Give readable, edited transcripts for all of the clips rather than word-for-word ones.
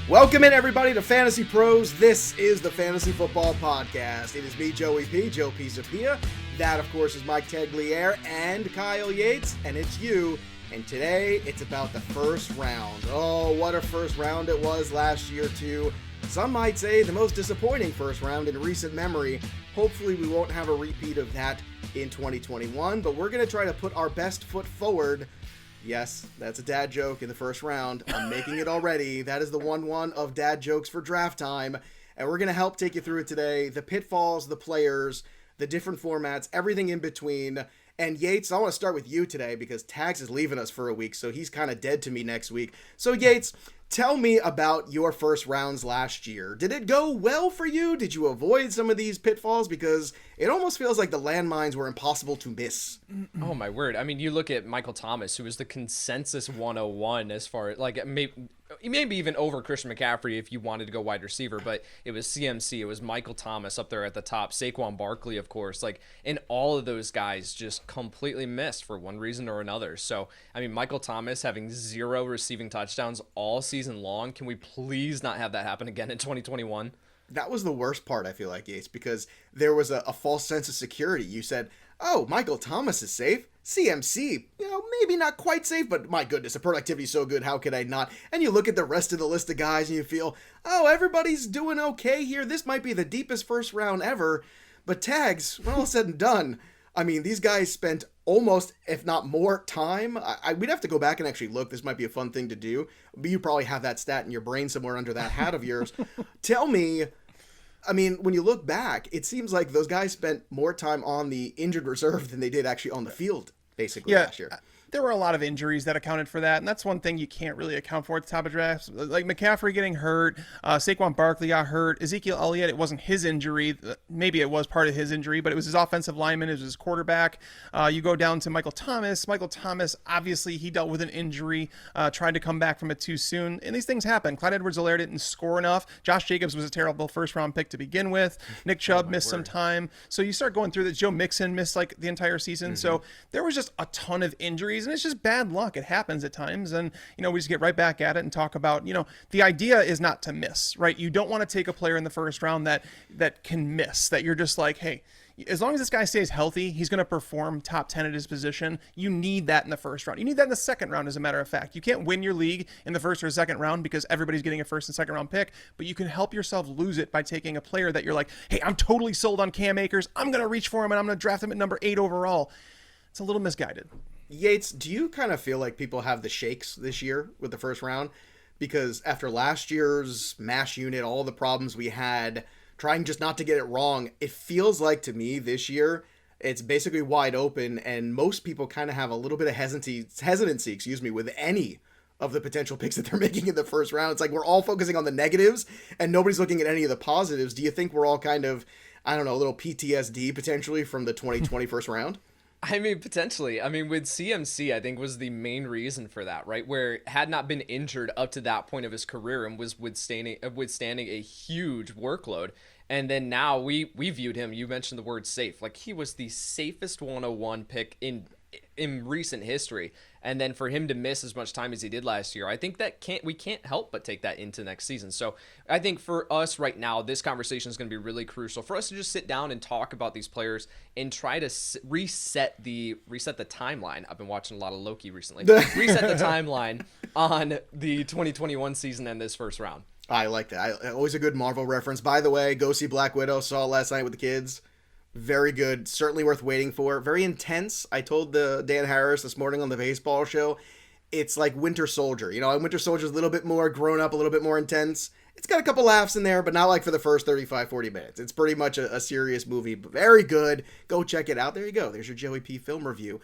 Welcome in, everybody, to Fantasy Pros. This is the Fantasy Football Podcast. It is me, Joey P, Joe Pisapia. That, of course, is Mike Tegliere and Kyle Yates, and it's you. And today, it's about the first round. Oh, what a first round it was last year, too. Some might say the most disappointing first round in recent memory. Hopefully, we won't have a repeat of that in 2021, but we're going to try to put our best foot forward. Yes, that's a dad joke in the first round. I'm making it already. That is the 1-1 of dad jokes for draft time. And we're going to help take you through it today. The pitfalls, the players, the different formats, everything in between. And Yates, I want to start with you today because Tags is leaving us for a week, so he's kind of dead to me next week. So Yates, tell me about your first rounds last year. Did it go well for you? Did you avoid some of these pitfalls? Because it almost feels like the landmines were impossible to miss. Oh, my word. I mean, you look at Michael Thomas, who was the consensus 101 as far as, like, maybe even over Christian McCaffrey if you wanted to go wide receiver, but it was CMC, it was Michael Thomas up there at the top, Saquon Barkley, of course, like, and all of those guys just completely missed for one reason or another. So, I mean, Michael Thomas having 0 receiving touchdowns all season long, can we please not have that happen again in 2021? That was the worst part, I feel like, Yates, because there was a false sense of security. You said, oh, Michael Thomas is safe. CMC, maybe not quite safe, but my goodness, the productivity is so good, how could I not? And you look at the rest of the list of guys and you feel, oh, everybody's doing okay here. This might be the deepest first round ever. But Tags, when all is said and done, I mean, these guys spent almost, if not more time. We'd have to go back and actually look. This might be a fun thing to do. But you probably have that stat in your brain somewhere under that hat of yours. Tell me, I mean, when you look back, it seems like those guys spent more time on the injured reserve than they did actually on the field, basically, last year. There were a lot of injuries that accounted for that, and that's one thing you can't really account for at the top of drafts. Like McCaffrey getting hurt, Saquon Barkley got hurt, Ezekiel Elliott, it wasn't his injury. Maybe it was part of his injury, but it was his offensive lineman, it was his quarterback. You go down to Michael Thomas. Michael Thomas, obviously, he dealt with an injury, tried to come back from it too soon, and these things happen. Clyde Edwards-Helaire didn't score enough. Josh Jacobs was a terrible first-round pick to begin with. Nick Chubb missed some time. So you start going through this. Joe Mixon missed, like, the entire season. Mm-hmm. So there was just a ton of injuries, and it's just bad luck. It happens at times, and we just get right back at it and talk about the idea is not to miss, right? You don't want to take a player in the first round that can miss, that you're just like, hey, as long as this guy stays healthy, he's going to perform top 10 at his position. You need that in the first round. You need that in the second round, as a matter of fact. You can't win your league in the first or second round because everybody's getting a first and second round pick, but you can help yourself lose it by taking a player that you're like, hey, I'm totally sold on Cam Akers. I'm going to reach for him and I'm going to draft him at number 8 overall. It's a little misguided. Yates, do you kind of feel like people have the shakes this year with the first round? Because after last year's MASH unit, all the problems we had, trying just not to get it wrong, it feels like to me this year, it's basically wide open, and most people kind of have a little bit of hesitancy, with any of the potential picks that they're making in the first round. It's like we're all focusing on the negatives, and nobody's looking at any of the positives. Do you think we're all kind of, a little PTSD potentially from the 2020 first round? I mean, potentially. I mean, with CMC, I think was the main reason for that, right? Where had not been injured up to that point of his career and was withstanding a huge workload. And then now we viewed him, you mentioned the word safe, like he was the safest 101 pick in recent history. And then for him to miss as much time as he did last year, I think that we can't help but take that into next season. So I think for us right now, this conversation is going to be really crucial for us to just sit down and talk about these players and try to reset the timeline. I've been watching a lot of Loki recently. Reset the timeline on the 2021 season and this first round. I like that. Always a good Marvel reference. By the way, go see Black Widow. Saw it last night with the kids. Very good. Certainly worth waiting for. Very intense. I told Dan Harris this morning on the baseball show, it's like Winter Soldier. Winter Soldier's a little bit more grown up, a little bit more intense. It's got a couple laughs in there, but not like for the first 35, 40 minutes. It's pretty much a serious movie. Very good. Go check it out. There you go. There's your Joey P film review.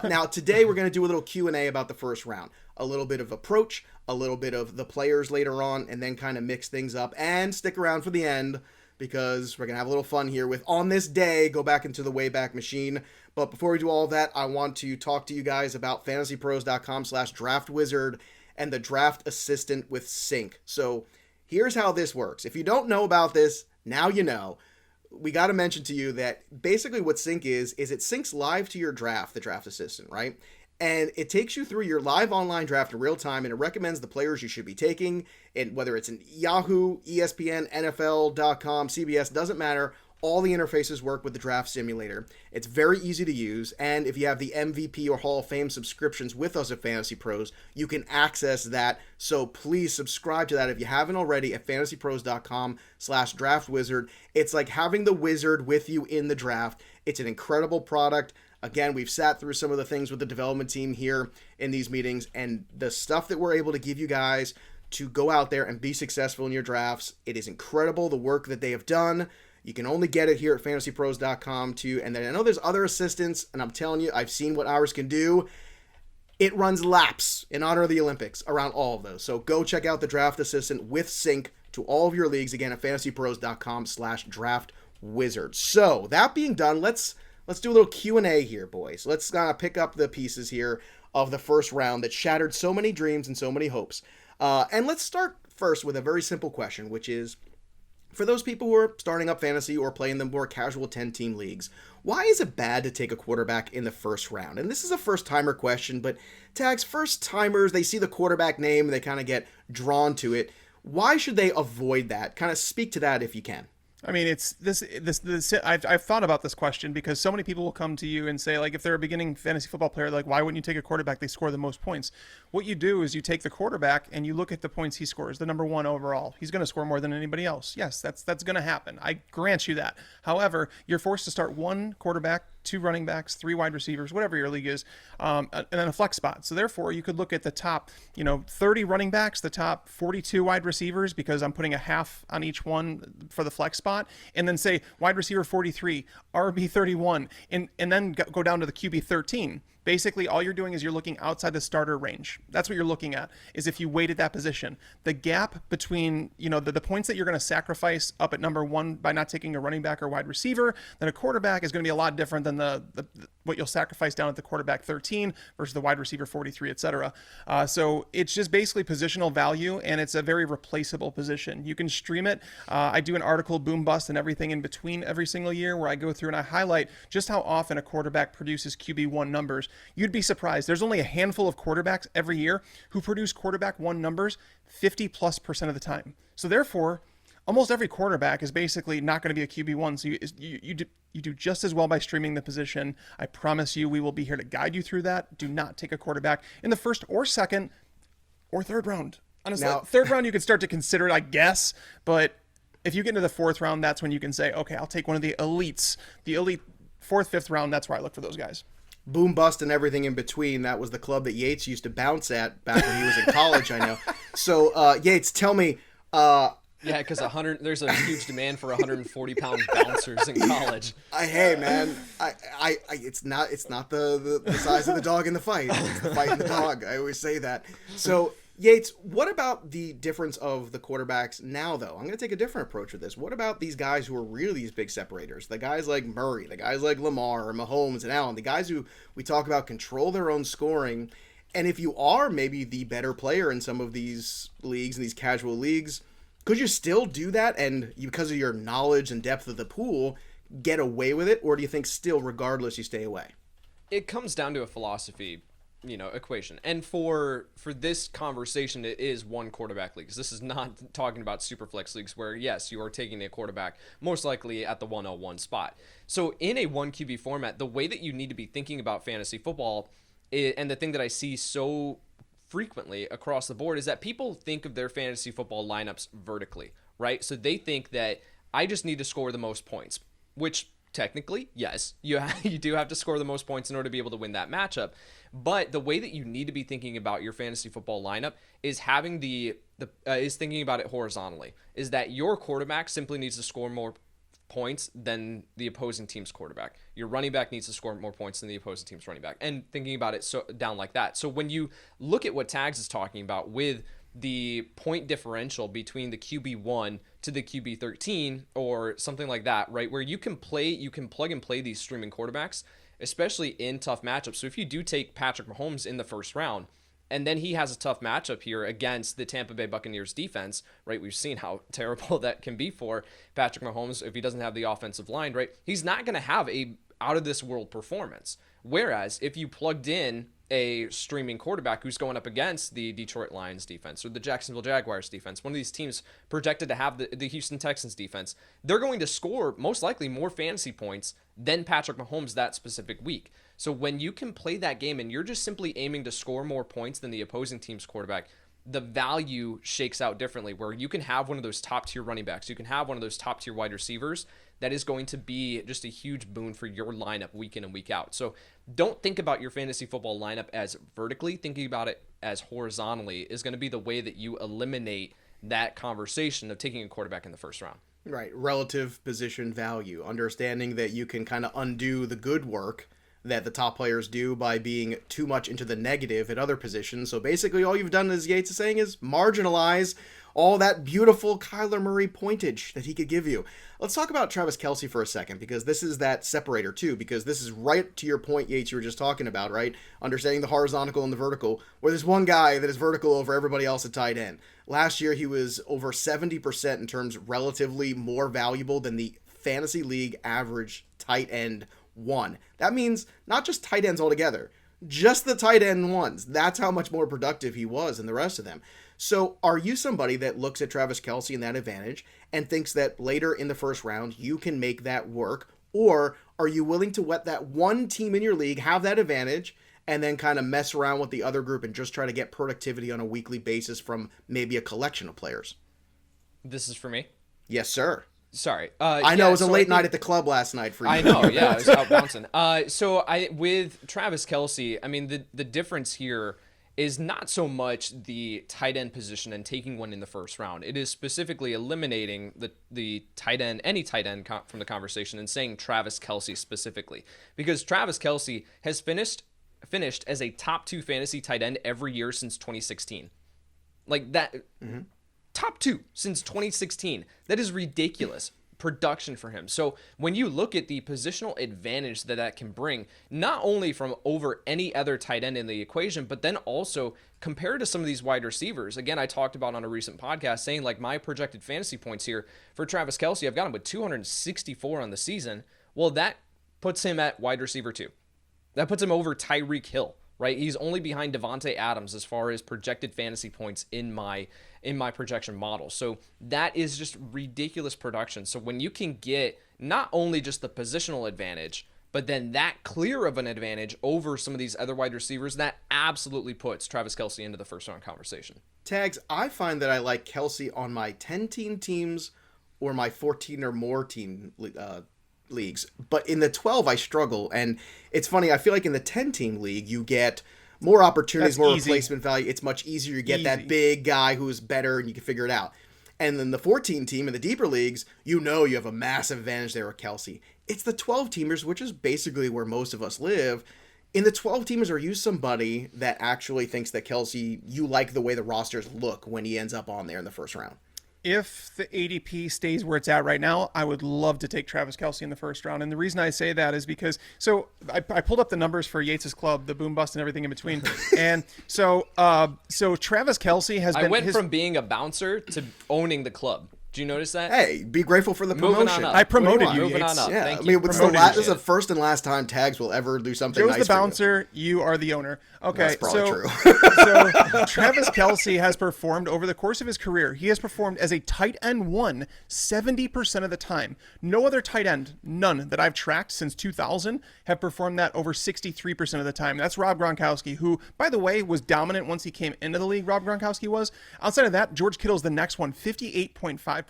Now, today we're going to do a little Q&A about the first round. A little bit of approach, a little bit of the players later on, and then kind of mix things up. And stick around for the end, because we're going to have a little fun here with On This Day, go back into the Wayback Machine. But before we do all of that, I want to talk to you guys about fantasypros.com/draftwizard and the draft assistant with Sync. So here's how this works. If you don't know about this, now you know. We got to mention to you that basically what Sync is it syncs live to your draft, the draft assistant, right? And it takes you through your live online draft in real time, and it recommends the players you should be taking, and whether it's in Yahoo, ESPN, NFL.com, CBS, doesn't matter. All the interfaces work with the draft simulator. It's very easy to use, and if you have the MVP or Hall of Fame subscriptions with us at Fantasy Pros, you can access that. So please subscribe to that if you haven't already at fantasypros.com/draftwizard. It's like having the wizard with you in the draft. It's an incredible product. Again, we've sat through some of the things with the development team here in these meetings, and the stuff that we're able to give you guys to go out there and be successful in your drafts, it is incredible, the work that they have done. You can only get it here at fantasypros.com too. And then I know there's other assistants, and I'm telling you, I've seen what ours can do. It runs laps in honor of the Olympics around all of those. So go check out the draft assistant with sync to all of your leagues, again, at fantasypros.com/draftwizard. So that being done, let's do a little Q&A here, boys. Let's pick up the pieces here of the first round that shattered so many dreams and so many hopes. And let's start first with a very simple question, which is, for those people who are starting up fantasy or playing the more casual 10-team leagues, why is it bad to take a quarterback in the first round? And this is a first-timer question, but Tags, first-timers, they see the quarterback name and they kind of get drawn to it. Why should they avoid that? Kind of speak to that if you can. I mean, it's this. I've thought about this question because so many people will come to you and say, like, if they're a beginning fantasy football player, like, why wouldn't you take a quarterback? They score the most points. What you do is you take the quarterback and you look at the points he scores, the number one overall. He's going to score more than anybody else. Yes, that's going to happen. I grant you that. However, you're forced to start one quarterback, 2 running backs, 3 wide receivers, whatever your league is, and then a flex spot. So therefore, you could look at the top, 30 running backs, the top 42 wide receivers, because I'm putting a half on each one for the flex spot, and then say wide receiver 43, RB 31, and then go down to the QB 13. Basically, all you're doing is you're looking outside the starter range. That's what you're looking at, is if you weighted that position. The gap between, the points that you're going to sacrifice up at number 1 by not taking a running back or wide receiver, then a quarterback is going to be a lot different than the what you'll sacrifice down at the quarterback 13 versus the wide receiver 43, etc. So it's just basically positional value, and it's a very replaceable position. You can stream it. I do an article, boom bust, and everything in between every single year where I go through and I highlight just how often a quarterback produces QB1 numbers. You'd be surprised. There's only a handful of quarterbacks every year who produce quarterback 1 numbers 50+% of the time. So therefore, almost every quarterback is basically not going to be a QB1. So you do just as well by streaming the position. I promise you, we will be here to guide you through that. Do not take a quarterback in the first or second or third round. Honestly, third round you can start to consider it, I guess. But if you get into the 4th round, that's when you can say, okay, I'll take one of the elites. The elite 4th, 5th round, that's where I look for those guys. Boom bust and everything in between. That was the club that Yates used to bounce at back when he was in college, I know. So, Yates, tell me. Yeah, because there's a huge demand for 140-pound bouncers in college. Hey, man, it's not the size of the dog in the fight. It's the fight in the dog. I always say that. So, Yates, what about the difference of the quarterbacks now, though? I'm going to take a different approach with this. What about these guys who are really these big separators? The guys like Murray, the guys like Lamar or Mahomes and Allen, the guys who we talk about control their own scoring. And if you are maybe the better player in some of these leagues, in these casual leagues, could you still do that and because of your knowledge and depth of the pool, get away with it? Or do you think still, regardless, you stay away? It comes down to a philosophy equation. And for this conversation, it is one quarterback leagues. This is not talking about Superflex leagues where, yes, you are taking a quarterback most likely at the 101 spot. So in a 1 QB format, the way that you need to be thinking about fantasy football, and the thing that I see so frequently across the board, is that people think of their fantasy football lineups vertically, right? So they think that I just need to score the most points, which technically, yes, you do have to score the most points in order to be able to win that matchup. But the way that you need to be thinking about your fantasy football lineup is having is thinking about it horizontally. Is that your quarterback simply needs to score more points than the opposing team's quarterback. Your running back needs to score more points than the opposing team's running back, and thinking about it down like that. So when you look at what Tags is talking about with the point differential between the QB1 to the QB13 or something like that, right? Where you can plug and play these streaming quarterbacks, especially in tough matchups. So if you do take Patrick Mahomes in the first round, and then he has a tough matchup here against the Tampa Bay Buccaneers defense, right? We've seen how terrible that can be for Patrick Mahomes if he doesn't have the offensive line, right? He's not going to have a out of this world performance. Whereas if you plugged in a streaming quarterback who's going up against the Detroit Lions defense or the Jacksonville Jaguars defense, one of these teams projected to have the Houston Texans defense, they're going to score most likely more fantasy points than Patrick Mahomes that specific week. So when you can play that game and you're just simply aiming to score more points than the opposing team's quarterback, the value shakes out differently, where you can have one of those top tier running backs, you can have one of those top tier wide receivers that is going to be just a huge boon for your lineup week in and week out. So don't think about your fantasy football lineup as vertically. Thinking about it as horizontally is going to be the way that you eliminate that conversation of taking a quarterback in the first round. Right. Relative position value. Understanding that you can kind of undo the good work that the top players do by being too much into the negative at other positions. So basically all you've done, as Yates is saying, is marginalize all that beautiful Kyler Murray pointage that he could give you. Let's talk about Travis Kelce for a second, because this is that separator too, because this is right to your point, Yates, you were just talking about, right? Understanding the horizontal and the vertical, where there's one guy that is vertical over everybody else at tight end. Last year, he was over 70% in terms relatively more valuable than the fantasy league average tight end one. That means not just tight ends altogether, just the tight end ones. That's how much more productive he was than the rest of them. So are you somebody that looks at Travis Kelce and that advantage and thinks that later in the first round you can make that work? Or are you willing to let that one team in your league have that advantage and then kind of mess around with the other group and just try to get productivity on a weekly basis from maybe a collection of players? This is for me? Yes, sir. Sorry. I know it was a late night at the club last night for you. I know, yeah, I was out bouncing. With Travis Kelce, I mean, the difference here is not so much the tight end position and taking one in the first round. It is specifically eliminating the tight end, any tight end from the conversation, and saying Travis Kelce specifically. Because Travis Kelce has finished as a top 2 fantasy tight end every year since 2016. Like that... Mm-hmm. Top 2 since 2016. That is ridiculous production for him. So when you look at the positional advantage that can bring, not only from over any other tight end in the equation, but then also compared to some of these wide receivers. Again, I talked about on a recent podcast saying like my projected fantasy points here for Travis Kelce, I've got him with 264 on the season. Well, that puts him at wide receiver 2. That puts him over Tyreek Hill, right? He's only behind Devontae Adams as far as projected fantasy points in my projection model. So that is just ridiculous production. So when you can get not only just the positional advantage, but then that clear of an advantage over some of these other wide receivers, that absolutely puts Travis Kelce into the first round conversation. Tags, I find that I like Kelce on my 10-team teams or my 14 or more team leagues. But in the 12, I struggle. And it's funny, I feel like in the 10-team league, you get more opportunities, more replacement value. It's much easier. You get that big guy who is better and you can figure it out. And then the 14 team in the deeper leagues, you have a massive advantage there with Kelce. It's the 12 teamers, which is basically where most of us live. In the 12 teamers, are you somebody that actually thinks that Kelce, you like the way the rosters look when he ends up on there in the first round? If the ADP stays where it's at right now, I would love to take Travis Kelce in the first round. And the reason I say that is because, so I pulled up the numbers for Yates' club, the boom bust and everything in between. And so Travis Kelce has been... I went from being a bouncer to owning the club. Do you notice that? Hey, be grateful for the promotion. I promoted you, Moving Yates. on up. Yeah, Thank I you. mean, this is the first and last time Tags will ever do something Joe's nice the for you. bouncer, you are the owner. Okay, That's probably true. So Travis Kelce has performed over the course of his career. He has performed as a tight end 1 70% of the time. No other tight end, none that I've tracked since 2000, have performed that over 63% of the time. That's Rob Gronkowski, who, by the way, was dominant once he came into the league. Rob Gronkowski was. Outside of that, George Kittle's the next one, 58.5%.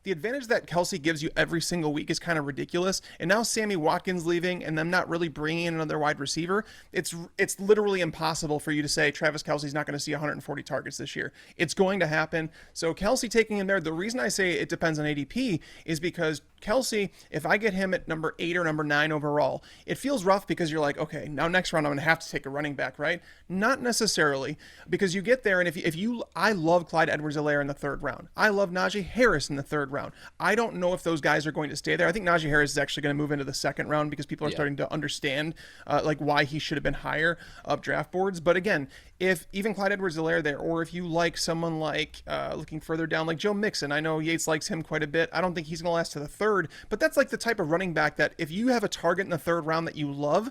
The advantage that Kelce gives you every single week is kind of ridiculous. And now Sammy Watkins leaving and them not really bringing in another wide receiver, it's literally impossible for you to say Travis Kelce's not going to see 140 targets this year. It's going to happen. So Kelce taking him there, the reason I say it depends on ADP is because Kelce, if I get him at number 8 or number 9 overall, it feels rough because you're like, okay, now next round I'm going to have to take a running back, right? Not necessarily, because you get there and I love Clyde Edwards-Helaire in the 3rd round. I love Najee Harris in the 3rd round. I don't know if those guys are going to stay there. I think Najee Harris is actually going to move into the 2nd round because people are starting to understand like why he should have been higher up draft boards. But again, if even Clyde Edwards-Helaire there, or if you like someone like looking further down, like Joe Mixon, I know Yates likes him quite a bit. I don't think he's going to last to the 3rd, but that's like the type of running back that if you have a target in the 3rd round that you love,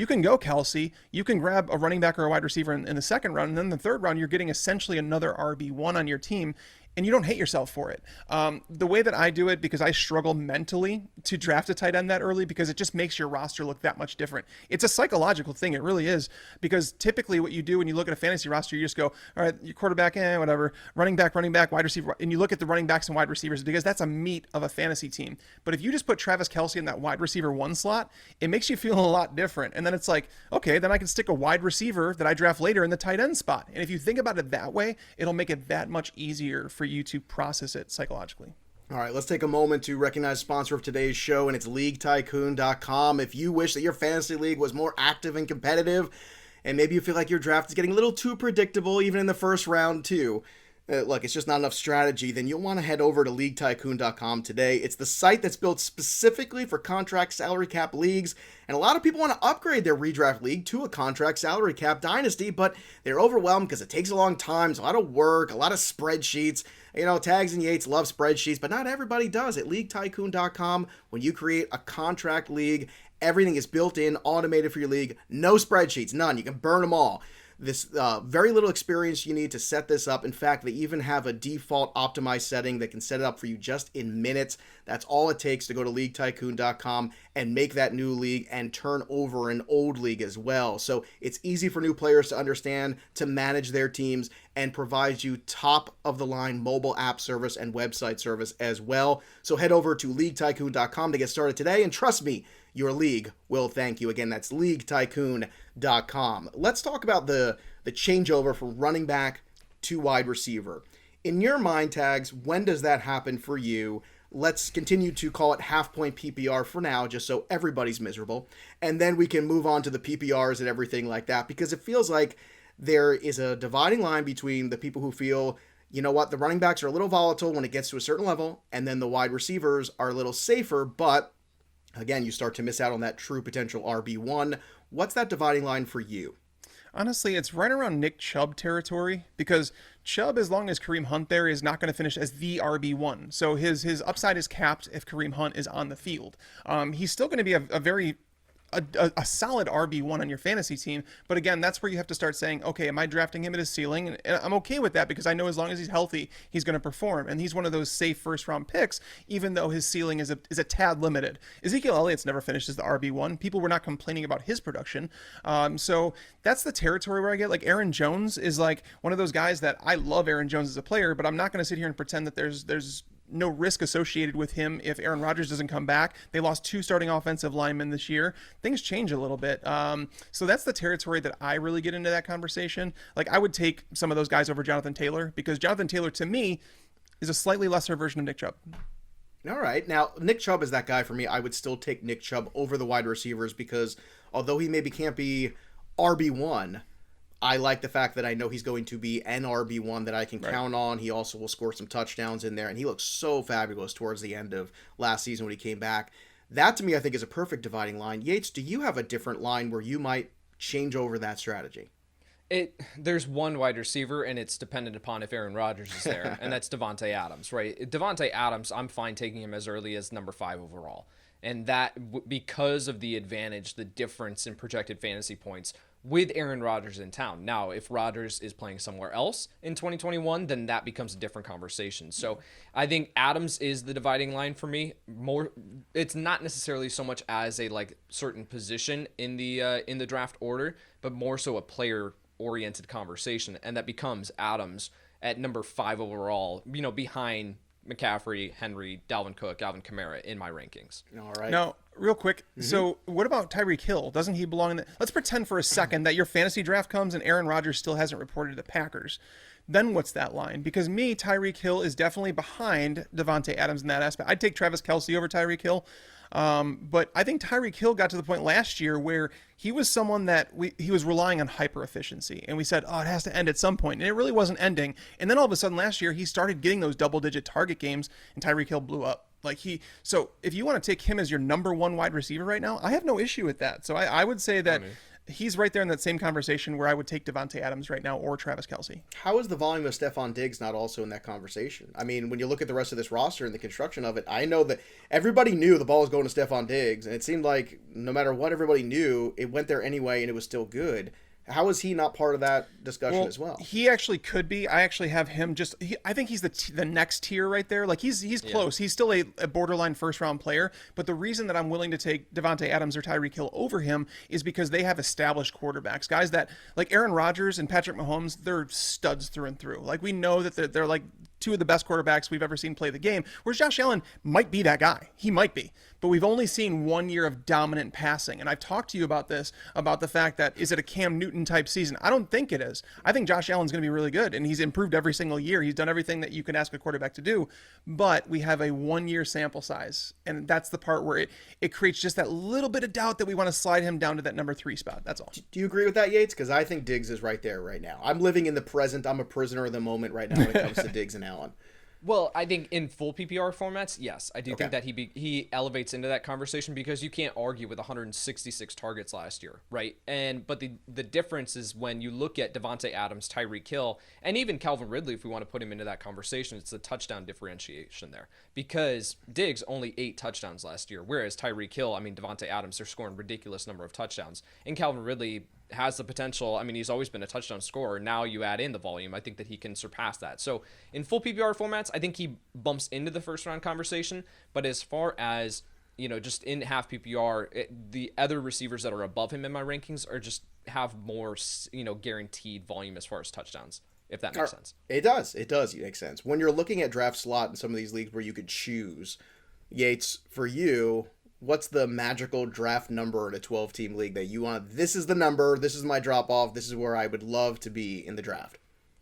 you can go Kelce, you can grab a running back or a wide receiver in the second round, and then the third round, you're getting essentially another RB1 on your team, and you don't hate yourself for it. The way that I do it, because I struggle mentally to draft a tight end that early, because it just makes your roster look that much different. It's a psychological thing. It really is, because typically what you do when you look at a fantasy roster, you just go, all right, your quarterback, whatever, running back, wide receiver, and you look at the running backs and wide receivers, because that's a meat of a fantasy team. But if you just put Travis Kelce in that wide receiver 1 slot, it makes you feel a lot different. And then it's like, okay, then I can stick a wide receiver that I draft later in the tight end spot. And if you think about it that way, it'll make it that much easier for you to process it psychologically. All right, let's take a moment to recognize the sponsor of today's show, and it's LeagueTycoon.com. If you wish that your fantasy league was more active and competitive, and maybe you feel like your draft is getting a little too predictable, even in the first round too, look, it's just not enough strategy, then you'll want to head over to LeagueTycoon.com today. It's the site that's built specifically for contract salary cap leagues, and a lot of people want to upgrade their redraft league to a contract salary cap dynasty, but they're overwhelmed because it takes a long time, it's a lot of work, a lot of spreadsheets. You know, Tags and Yates love spreadsheets, but not everybody does. At LeagueTycoon.com, when you create a contract league, everything is built in, automated for your league. No spreadsheets, none. You can burn them all. This very little experience you need to set this up. In fact, they even have a default optimized setting that can set it up for you just in minutes. That's all it takes to go to LeagueTycoon.com and make that new league and turn over an old league as well. So it's easy for new players to understand, to manage their teams, and provides you top-of-the-line mobile app service and website service as well. So head over to LeagueTycoon.com to get started today, and trust me, your league will thank you. Again, that's LeagueTycoon.com. Let's talk about the changeover from running back to wide receiver. In your mind, Tags, when does that happen for you? Let's continue to call it half-point PPR for now, just so everybody's miserable. And then we can move on to the PPRs and everything like that, because it feels like there is a dividing line between the people who feel, you know what, the running backs are a little volatile when it gets to a certain level, and then the wide receivers are a little safer, but again, you start to miss out on that true potential RB1. What's that dividing line for you? Honestly, it's right around Nick Chubb territory, because Chubb, as long as Kareem Hunt there, is not going to finish as the RB1. So his upside is capped if Kareem Hunt is on the field. He's still going to be a solid RB1 on your fantasy team. But again, that's where you have to start saying, okay, am I drafting him at his ceiling? And I'm okay with that, because I know as long as he's healthy, he's going to perform. And he's one of those safe first round picks, even though his ceiling is a tad limited. Ezekiel Elliott's never finished as the RB1. People were not complaining about his production. So that's the territory where I get, like, Aaron Jones is like one of those guys that I love Aaron Jones as a player, but I'm not going to sit here and pretend that there's no risk associated with him if Aaron Rodgers doesn't come back. They lost 2 starting offensive linemen this year. Things change a little bit. So that's the territory that I really get into that conversation. Like, I would take some of those guys over Jonathan Taylor, because Jonathan Taylor, to me, is a slightly lesser version of Nick Chubb. All right. Now, Nick Chubb is that guy for me. I would still take Nick Chubb over the wide receivers, because although he maybe can't be RB1, I like the fact that I know he's going to be an RB1 that I can count on. He also will score some touchdowns in there, and he looked so fabulous towards the end of last season when he came back. That, to me, I think is a perfect dividing line. Yates, do you have a different line where you might change over that strategy? There's one wide receiver, and it's dependent upon if Aaron Rodgers is there, and that's Davante Adams, right? Davante Adams, I'm fine taking him as early as number 5 overall. And that, because of the advantage, the difference in projected fantasy points with Aaron Rodgers in town. Now, if Rodgers is playing somewhere else in 2021, then that becomes a different conversation. So I think Adams is the dividing line for me. More, it's not necessarily so much as a like certain position in the draft order, but more so a player-oriented conversation, and that becomes Adams at number 5 overall, behind McCaffrey, Henry, Dalvin Cook, Alvin Kamara in my rankings. All right. Now, real quick, so what about Tyreek Hill? Doesn't he belong in the... Let's pretend for a second that your fantasy draft comes and Aaron Rodgers still hasn't reported to the Packers. Then what's that line? Because Tyreek Hill is definitely behind Davante Adams in that aspect. I'd take Travis Kelce over Tyreek Hill. But I think Tyreek Hill got to the point last year where he was someone that he was relying on hyper efficiency, and we said, oh, it has to end at some point, and it really wasn't ending. And then all of a sudden last year he started getting those double-digit target games, and Tyreek Hill blew up. So if you want to take him as your number 1 wide receiver right now, I have no issue with that. So I would say that he's right there in that same conversation where I would take Davante Adams right now or Travis Kelce. How is the volume of Stephon Diggs not also in that conversation? I mean, when you look at the rest of this roster and the construction of it, I know that everybody knew the ball was going to Stephon Diggs, and it seemed like no matter what everybody knew, it went there anyway, and it was still good. How is he not part of that discussion as well? He actually could be. I actually have him I think he's the next tier right there. Like he's close. He's still a borderline first round player. But the reason that I'm willing to take Davante Adams or Tyreek Hill over him is because they have established quarterbacks, guys that like Aaron Rodgers and Patrick Mahomes. They're studs through and through. Like we know that they're like two of the best quarterbacks we've ever seen play the game. Whereas Josh Allen might be that guy. He might be. But we've only seen 1 year of dominant passing. And I've talked to you about this, about the fact that is it a Cam Newton type season? I don't think it is. I think Josh Allen's going to be really good. And he's improved every single year. He's done everything that you can ask a quarterback to do. But we have a 1 year sample size. And that's the part where it creates just that little bit of doubt that we want to slide him down to that number 3 spot. That's all. Do you agree with that, Yates? Because I think Diggs is right there right now. I'm living in the present. I'm a prisoner of the moment right now when it comes to Diggs and Allen. Well, I think in full PPR formats, yes, I do think that he elevates into that conversation because you can't argue with 166 targets last year, right? But the difference is when you look at Davante Adams, Tyreek Hill, and even Calvin Ridley, if we want to put him into that conversation, it's the touchdown differentiation there because Diggs only 8 touchdowns last year, whereas Tyreek Hill, Davante Adams, they're scoring ridiculous number of touchdowns, and Calvin Ridley has the potential. He's always been a touchdown scorer. Now you add in the volume. I think that he can surpass that. So in full PPR formats, I think he bumps into the first round conversation. But as far as, just in half PPR, the other receivers that are above him in my rankings are just have more, guaranteed volume as far as touchdowns, if that makes sense. It does. It does make sense. When you're looking at draft slot in some of these leagues where you could choose, Yates, for you, what's the magical draft number in a 12-team league that you want? This is the number. This is my drop-off. This is where I would love to be in the draft.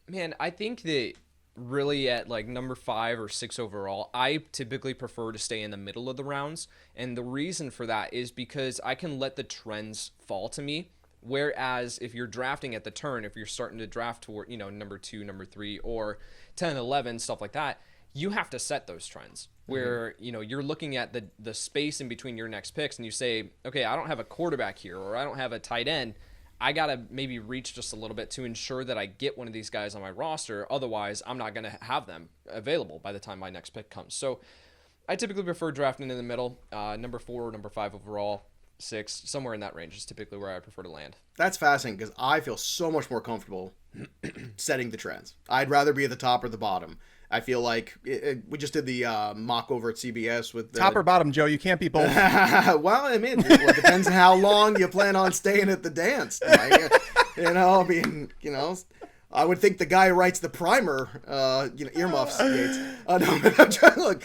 Man, I think that really at like number 5 or 6 overall, I typically prefer to stay in the middle of the rounds. And the reason for that is because I can let the trends fall to me. Whereas if you're drafting at the turn, if you're starting to draft toward, number 2, number 3, or 10, 11, stuff like that, you have to set those trends where, you're looking at the space in between your next picks and you say, okay, I don't have a quarterback here or I don't have a tight end. I got to maybe reach just a little bit to ensure that I get one of these guys on my roster. Otherwise, I'm not going to have them available by the time my next pick comes. So I typically prefer drafting in the middle, number 4, number 5 overall, 6, somewhere in that range is typically where I prefer to land. That's fascinating because I feel so much more comfortable setting the trends. I'd rather be at the top or the bottom. I feel like we just did the mock over at CBS with the... Top or bottom, Joe. You can't be both. Well, it depends on how long you plan on staying at the dance. Right? I would think the guy who writes the primer, earmuffs, Yates. No, but I'm trying to look.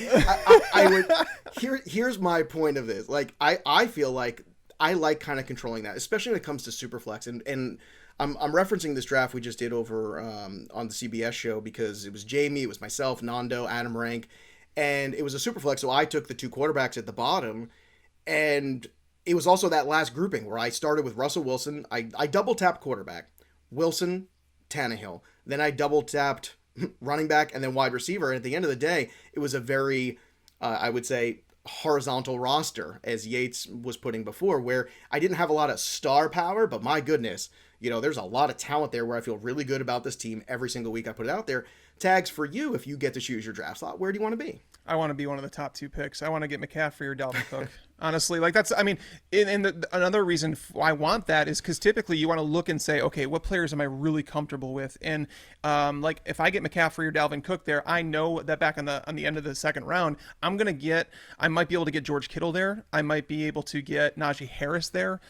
I would. Here's my point of this. Like, I feel like I like kind of controlling that, especially when it comes to Superflex. And I'm referencing this draft we just did over on the CBS show because it was Jamie, it was myself, Nando, Adam Rank, and it was a Superflex. So I took the 2 quarterbacks at the bottom, and it was also that last grouping where I started with Russell Wilson. I double tapped quarterback, Wilson, Tannehill. Then I double tapped running back and then wide receiver. And at the end of the day, it was a very, I would say, horizontal roster, as Yates was putting before, where I didn't have a lot of star power, but my goodness, there's a lot of talent there where I feel really good about this team every single week I put it out there. Tags for you, if you get to choose your draft slot, where do you want to be? I want to be one of the top 2 picks. I want to get McCaffrey or Dalvin Cook. Honestly, another reason I want that is because typically you want to look and say, okay, what players am I really comfortable with? And if I get McCaffrey or Dalvin Cook there, I know that back on the end of the second round, I might be able to get George Kittle there. I might be able to get Najee Harris there.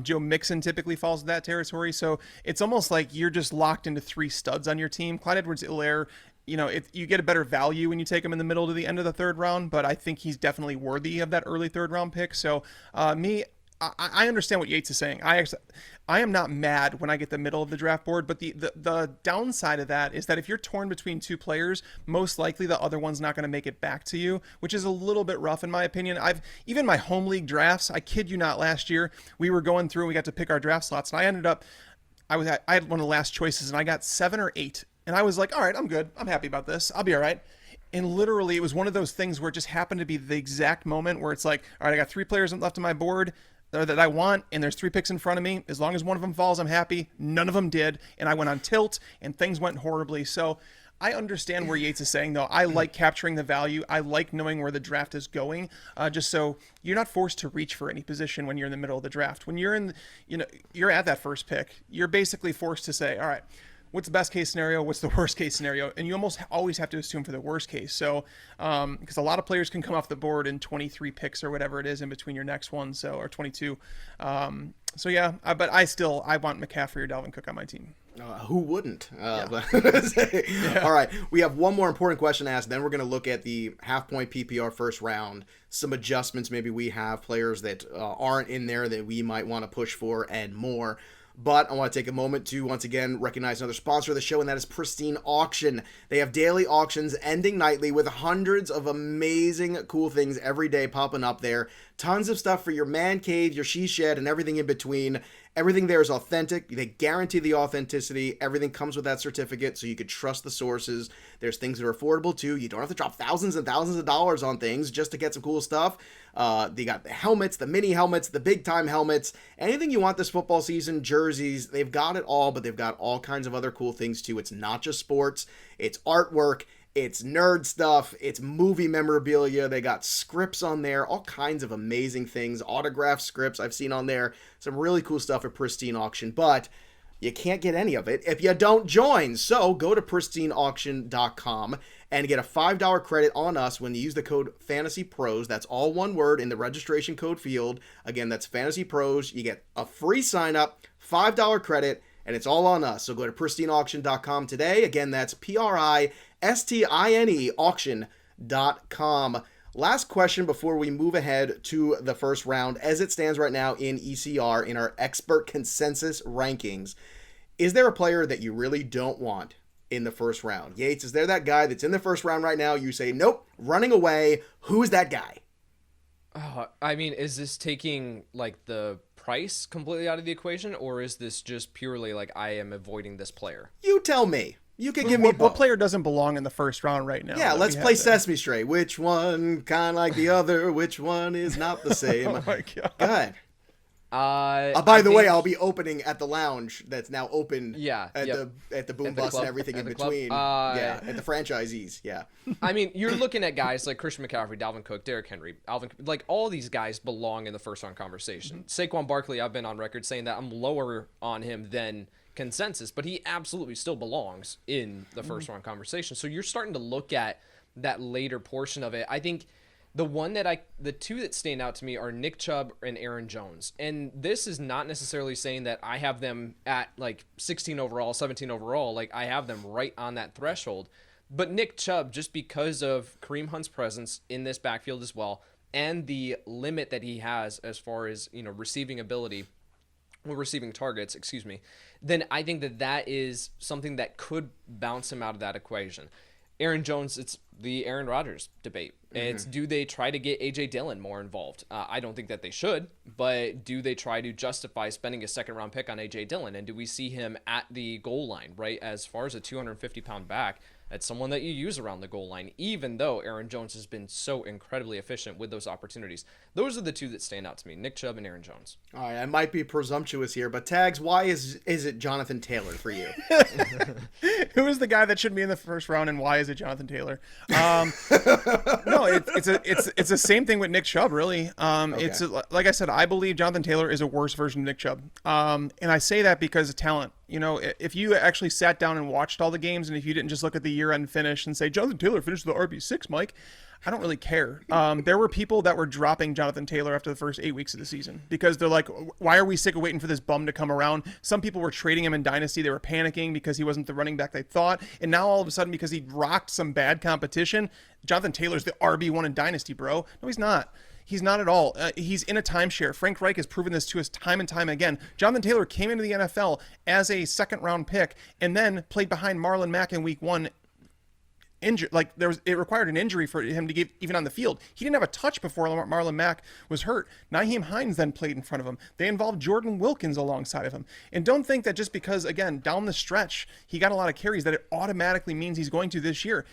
Joe Mixon typically falls in that territory. So it's almost like you're just locked into 3 studs on your team. Clyde Edwards-Helaire, you get a better value when you take him in the middle to the end of the 3rd round, but I think he's definitely worthy of that early 3rd round pick. So I understand what Yates is saying. I am not mad when I get the middle of the draft board, but the downside of that is that if you're torn between 2 players, most likely the other one's not going to make it back to you, which is a little bit rough in my opinion. Even my home league drafts, I kid you not, last year we were going through and we got to pick our draft slots, and I had one of the last choices and I got 7 or 8. And I was like, all right, I'm good. I'm happy about this. I'll be all right. And literally, it was one of those things where it just happened to be the exact moment where it's like, all right, I got 3 players left on my board. that I want, and there's 3 picks in front of me. As long as one of them falls, I'm happy. None of them did, and I went on tilt, and things went horribly. So I understand where Yates is saying, though. I like capturing the value. I like knowing where the draft is going, just so you're not forced to reach for any position when you're in the middle of the draft. When you're you're at that first pick, you're basically forced to say, all right, what's the best case scenario? What's the worst case scenario? And you almost always have to assume for the worst case. So, because a lot of players can come off the board in 23 picks or whatever it is in between your next one, or 22. So yeah, but I want McCaffrey or Dalvin Cook on my team. Who wouldn't? Yeah. All right, we have one more important question to ask. Then we're going to look at the half-point PPR first round, some adjustments maybe we have, players that aren't in there that we might want to push for, and more. But I want to take a moment to once again recognize another sponsor of the show, and that is Pristine Auction. They have daily auctions ending nightly with hundreds of amazing cool things every day popping up there. Tons of stuff for your man cave, your she shed, and everything in between. Everything there is authentic. They guarantee the authenticity. Everything comes with that certificate, so you can trust the sources. There's things that are affordable too. You don't have to drop thousands and thousands of dollars on things just to get some cool stuff. They got the helmets, the mini helmets, the big time helmets, anything you want this football season, jerseys. They've got it all, but they've got all kinds of other cool things too. It's not just sports. It's artwork. It's nerd stuff. It's movie memorabilia. They got scripts on there, all kinds of amazing things, autograph scripts I've seen on there. Some really cool stuff at Pristine Auction, but you can't get any of it if you don't join. So go to pristineauction.com and get a $5 credit on us when you use the code FantasyPros. That's all one word in the registration code field. Again, that's FantasyPros. You get a free sign up, $5 credit, and it's all on us. So go to pristineauction.com today. Again, that's PRISTINE auction.com. Last question before we move ahead to the first round. As it stands right now in ECR, in our expert consensus rankings, is there a player that you really don't want in the first round? Yates, is there that guy that's in the first round right now? You say, nope, running away. Who's that guy? I mean, is this taking like the price completely out of the equation, or is this just purely like I am avoiding this player? You tell me. You can give me both. What player doesn't belong in the first round right now? Yeah, let's play Sesame Street. Which one kind of like the other? Which one is not the same? Oh my God. Go ahead. By the way, I'll be opening at the lounge that's now open. Yeah, at the boom bus and everything in between. At the franchisees. Yeah. I mean, you're looking at guys like Christian McCaffrey, Dalvin Cook, Derrick Henry, Alvin. Like all these guys belong in the first round conversation. Saquon Barkley, I've been on record saying that I'm lower on him than consensus, but he absolutely still belongs in the first round conversation. So you're starting to look at that later portion of it. I think the two that stand out to me are Nick Chubb and Aaron Jones. And this is not necessarily saying that I have them at like 16 overall, 17 overall. Like I have them right on that threshold. But Nick Chubb, just because of Kareem Hunt's presence in this backfield as well, and the limit that he has as far as, receiving ability, receiving targets, then I think that is something that could bounce him out of that equation. Aaron Jones, it's the Aaron Rodgers debate. It's do they try to get A.J. Dillon more involved? I don't think that they should, but do they try to justify spending a second-round pick on A.J. Dillon? And do we see him at the goal line, right? As far as a 250-pound back, that's someone that you use around the goal line, even though Aaron Jones has been so incredibly efficient with those opportunities. Those are the two that stand out to me, Nick Chubb and Aaron Jones. All right, I might be presumptuous here, but Tags, why is it Jonathan Taylor for you? Who is the guy that should be in the first round, and why is it Jonathan Taylor? No, it's the same thing with Nick Chubb, really. Okay. It's like I said, I believe Jonathan Taylor is a worse version of Nick Chubb, and I say that because of talent. If you actually sat down and watched all the games, and if you didn't just look at the year-end finish and say Jonathan Taylor finished the RB6, Mike, I don't really care. There were people that were dropping Jonathan Taylor after the first 8 weeks of the season because they're like, why are we sick of waiting for this bum to come around? Some people were trading him in Dynasty. They were panicking because he wasn't the running back they thought. And now all of a sudden, because he rocked some bad competition, Jonathan Taylor's the RB1 in Dynasty, bro. No, he's not. He's not at all. He's in a timeshare. Frank Reich has proven this to us time and time again. Jonathan Taylor came into the NFL as a second-round pick and then played behind Marlon Mack in week 1. Injured, it required an injury for him to get even on the field. He didn't have a touch before Marlon Mack was hurt. Nyheim Hines then played in front of him. They involved Jordan Wilkins alongside of him. And don't think that just because, again, down the stretch, he got a lot of carries, that it automatically means he's going to this year.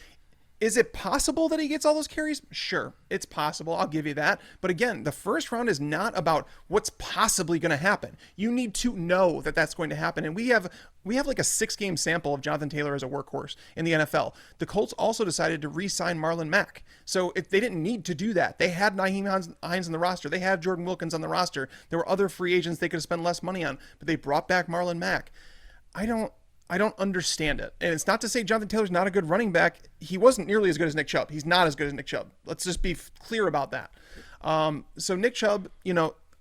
Is it possible that he gets all those carries? Sure, it's possible. I'll give you that. But again, the first round is not about what's possibly going to happen. You need to know that that's going to happen. And we have like a 6-game sample of Jonathan Taylor as a workhorse in the NFL. The Colts also decided to re-sign Marlon Mack. So if they didn't need to do that, they had Nyheim Hines on the roster. They had Jordan Wilkins on the roster. There were other free agents they could have spent less money on, but they brought back Marlon Mack. I don't understand it. And it's not to say Jonathan Taylor's not a good running back. He wasn't nearly as good as Nick Chubb. He's not as good as Nick Chubb. Let's just be clear about that. So Nick Chubb,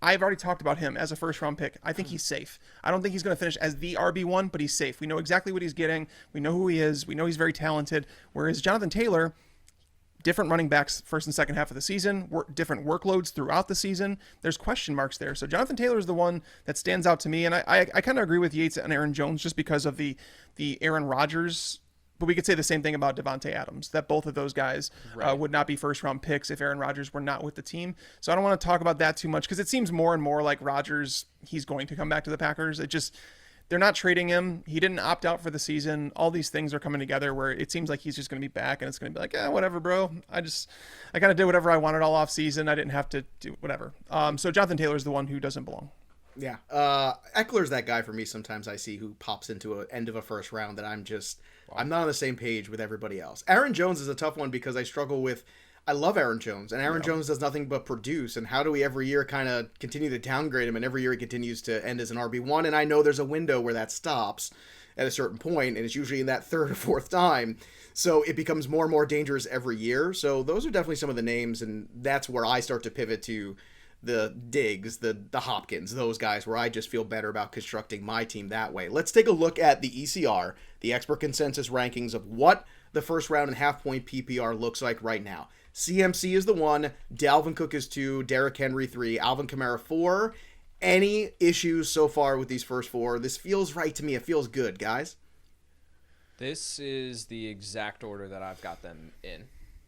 I've already talked about him as a first-round pick. I think he's safe. I don't think he's going to finish as the RB1, but he's safe. We know exactly what he's getting. We know who he is. We know he's very talented. Whereas Jonathan Taylor, different running backs first and second half of the season, different workloads throughout the season. There's question marks there. So Jonathan Taylor is the one that stands out to me. And I kind of agree with Yates and Aaron Jones just because of the Aaron Rodgers. But we could say the same thing about Devontae Adams, that both of those guys would not be first-round picks if Aaron Rodgers were not with the team. So I don't want to talk about that too much because it seems more and more like Rodgers, he's going to come back to the Packers. They're not trading him. He didn't opt out for the season. All these things are coming together where it seems like he's just going to be back and it's going to be like, whatever, bro. I kind of did whatever I wanted all off season. I didn't have to do whatever. So Jonathan Taylor is the one who doesn't belong. Yeah. Eckler's that guy for me sometimes I see who pops into an end of a first round that I'm not on the same page with everybody else. Aaron Jones is a tough one because I love Aaron Jones, and Aaron Jones does nothing but produce, and how do we every year kind of continue to downgrade him, and every year he continues to end as an RB1, and I know there's a window where that stops at a certain point, and it's usually in that third or fourth time, so it becomes more and more dangerous every year. So those are definitely some of the names, and that's where I start to pivot to the Diggs, the Hopkins, those guys where I just feel better about constructing my team that way. Let's take a look at the ECR, the expert consensus rankings of what the first round and half-point PPR looks like right now. CMC is the 1, Dalvin Cook is 2, Derrick Henry 3, Alvin Kamara 4. Any issues so far with these first 4? This feels right to me. It feels good, guys. This is the exact order that I've got them in.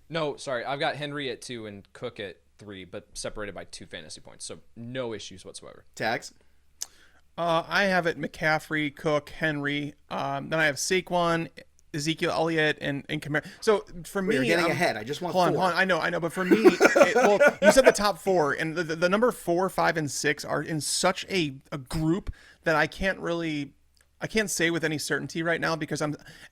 No, sorry. I've got Henry at 2 and Cook at 3, but separated by 2 fantasy points. So no issues whatsoever. Tags? I have it McCaffrey, Cook, Henry. Then I have Saquon, Ezekiel Elliott, and Kamara. So for me, you're getting ahead. I just want hold on. I know. But for me, you said the top 4, and the number 4, 5, and 6 are in such a group that I can't say with any certainty right now because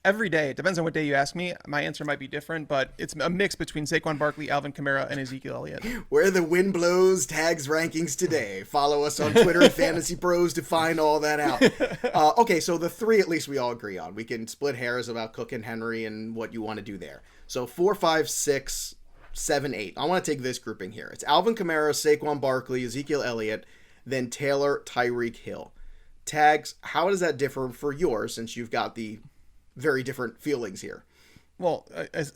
every day, it depends on what day you ask me, my answer might be different, but it's a mix between Saquon Barkley, Alvin Kamara, and Ezekiel Elliott. Where the wind blows, Tags rankings today. Follow us on Twitter at FantasyPros to find all that out. Okay, so the 3 at least we all agree on. We can split hairs about Cook and Henry and what you want to do there. So 4, 5, 6, 7, 8. I want to take this grouping here. It's Alvin Kamara, Saquon Barkley, Ezekiel Elliott, then Taylor, Tyreek Hill. Tags, how does that differ for yours since you've got the very different feelings here? Well,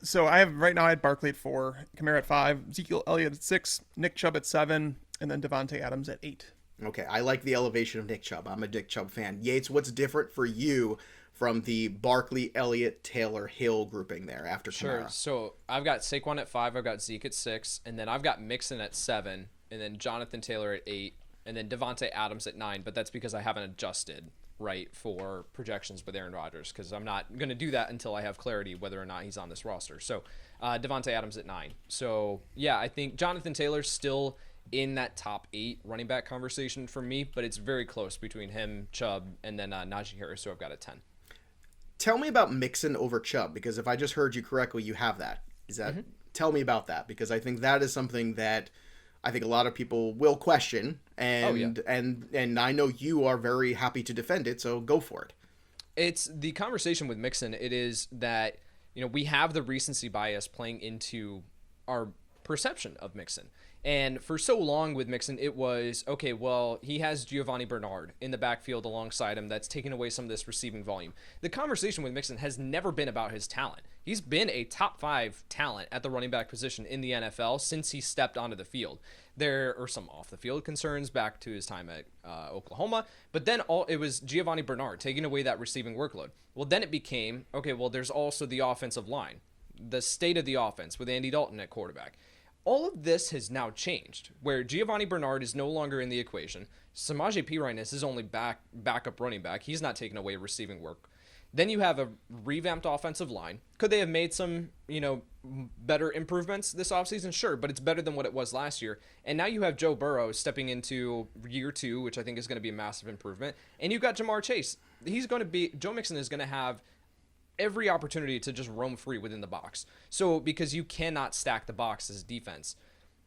so I had Barkley at 4, Kamara at 5, Ezekiel Elliott at 6, Nick Chubb at 7, and then Devontae Adams at 8. Okay, I like the elevation of Nick Chubb. I'm a Nick Chubb fan. Yates, what's different for you from the Barkley, Elliott, Taylor, Hill grouping there after Kamara? Sure. So I've got Saquon at 5, I've got Zeke at 6, and then I've got Mixon at 7, and then Jonathan Taylor at 8. And then Devontae Adams at 9, but that's because I haven't adjusted, right, for projections with Aaron Rodgers, because I'm not going to do that until I have clarity whether or not he's on this roster. So Devontae Adams at 9. So, yeah, I think Jonathan Taylor's still in that top 8 running back conversation for me, but it's very close between him, Chubb, and then Najee Harris, who I've got at 10. Tell me about Mixon over Chubb, because if I just heard you correctly, you have that. Is that? Tell me about that, because I think that is something that I think a lot of people will question, and I know you are very happy to defend it, so go for it. It's the conversation with Mixon. It is that, we have the recency bias playing into our perception of Mixon. And for so long with Mixon, it was, okay, well, he has Giovanni Bernard in the backfield alongside him that's taking away some of this receiving volume. The conversation with Mixon has never been about his talent. He's been a top 5 talent at the running back position in the NFL since he stepped onto the field. There are some off-the-field concerns back to his time at Oklahoma, but then it was Giovanni Bernard taking away that receiving workload. Well, then it became, okay, well, there's also the offensive line, the state of the offense with Andy Dalton at quarterback. All of this has now changed, where Giovanni Bernard is no longer in the equation. Samaje Perine is his only backup running back. He's not taking away receiving work. Then you have a revamped offensive line. Could they have made some, better improvements this offseason? Sure, but it's better than what it was last year. And now you have Joe Burrow stepping into year 2, which I think is going to be a massive improvement. And you've got Jamar Chase. Joe Mixon is going to have every opportunity to just roam free within the box. So because you cannot stack the box as defense.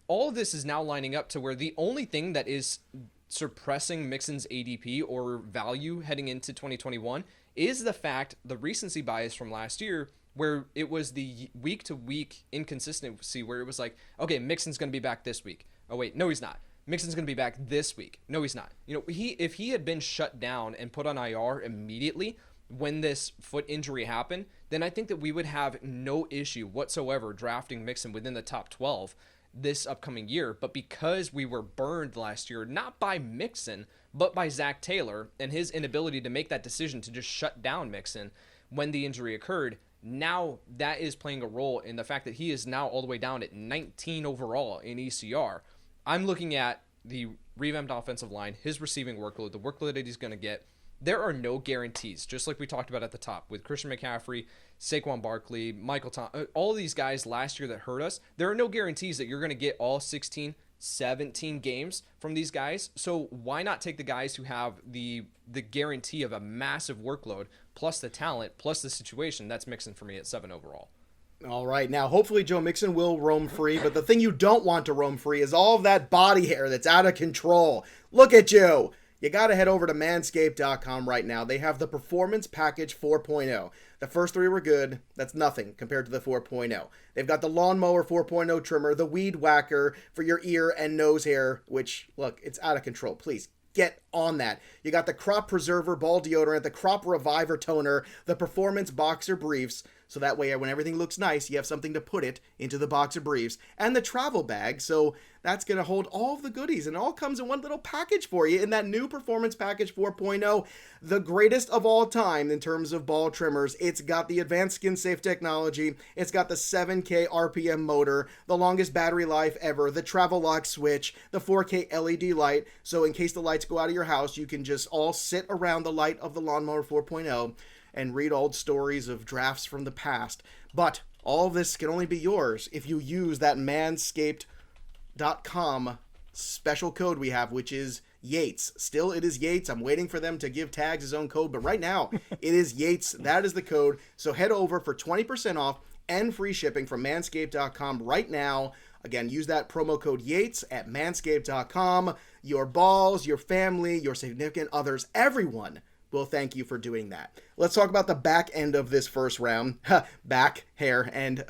All of this is now lining up to where the only thing that is suppressing Mixon's ADP or value heading into 2021 is the recency bias from last year, where it was the week to week inconsistency where it was like, okay, Mixon's going to be back this week. Oh wait, no, he's not. Mixon's going to be back this week. No, he's not. If he had been shut down and put on IR immediately when this foot injury happened, then I think that we would have no issue whatsoever drafting Mixon within the top 12 this upcoming year. But because we were burned last year, not by Mixon, but by Zach Taylor and his inability to make that decision to just shut down Mixon when the injury occurred, now that is playing a role in the fact that he is now all the way down at 19 overall in ECR. I'm looking at the revamped offensive line, his receiving workload, the workload that he's going to get. There are no guarantees, just like we talked about at the top with Christian McCaffrey, Saquon Barkley, Michael Thomas, all of these guys last year that hurt us. There are no guarantees that you're going to get all 16, 17 games from these guys. So why not take the guys who have the guarantee of a massive workload, plus the talent, plus the situation? That's Mixon for me at 7 overall. All right, now hopefully Joe Mixon will roam free, but the thing you don't want to roam free is all of that body hair that's out of control. Look at you. You got to head over to manscaped.com right now. They have the Performance Package 4.0. The first 3 were good. That's nothing compared to the 4.0. They've got the Lawnmower 4.0 trimmer, the Weed Whacker for your ear and nose hair, which, look, it's out of control. Please get on that. You got the Crop Preserver Ball Deodorant, the Crop Reviver Toner, the Performance Boxer Briefs, so that way when everything looks nice, you have something to put it into the boxer briefs, and the travel bag, so that's going to hold all of the goodies, and it all comes in one little package for you in that new Performance Package 4.0, the greatest of all time in terms of ball trimmers. It's got the advanced skin-safe technology, it's got the 7K RPM motor, the longest battery life ever, the travel lock switch, the 4K LED light, so in case the lights go out of your house, you can just all sit around the light of the Lawnmower 4.0 and read old stories of drafts from the past. But all of this can only be yours if you use that manscaped.com special code we have, which is Yates. Still, it is Yates. I'm waiting for them to give Tags his own code, but right now, it is Yates. That is the code. So head over for 20% off and free shipping from manscaped.com right now. Again, use that promo code Yates at manscaped.com. Your balls, your family, your significant others, everyone will thank you for doing that. Let's talk about the back end of this first round. Back, hair, and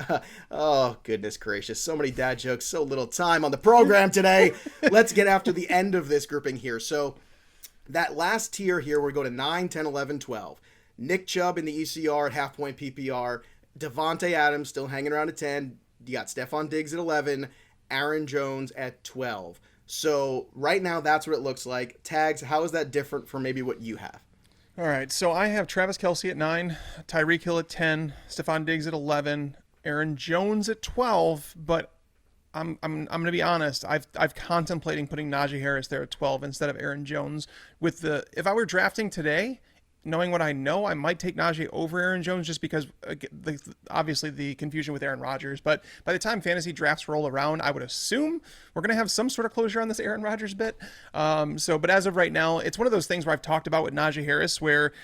oh, goodness gracious. So many dad jokes, so little time on the program today. Let's get after the end of this grouping here. So that last tier here, we go to 9, 10, 11, 12. Nick Chubb in the ECR at half-point PPR. Devontae Adams still hanging around at 10. You got Stephon Diggs at 11. Aaron Jones at 12. So right now, that's what it looks like. Tags, how is that different from maybe what you have? All right, so I have Travis Kelce at 9, Tyreek Hill at 10, Stephon Diggs at 11, Aaron Jones at 12, but I'm going to be honest. I've contemplating putting Najee Harris there at 12 instead of Aaron Jones. If I were drafting today, knowing what I know, I might take Najee over Aaron Jones just because obviously the confusion with Aaron Rodgers. But by the time fantasy drafts roll around, I would assume we're going to have some sort of closure on this Aaron Rodgers bit. But as of right now, it's one of those things where I've talked about with Najee Harris where,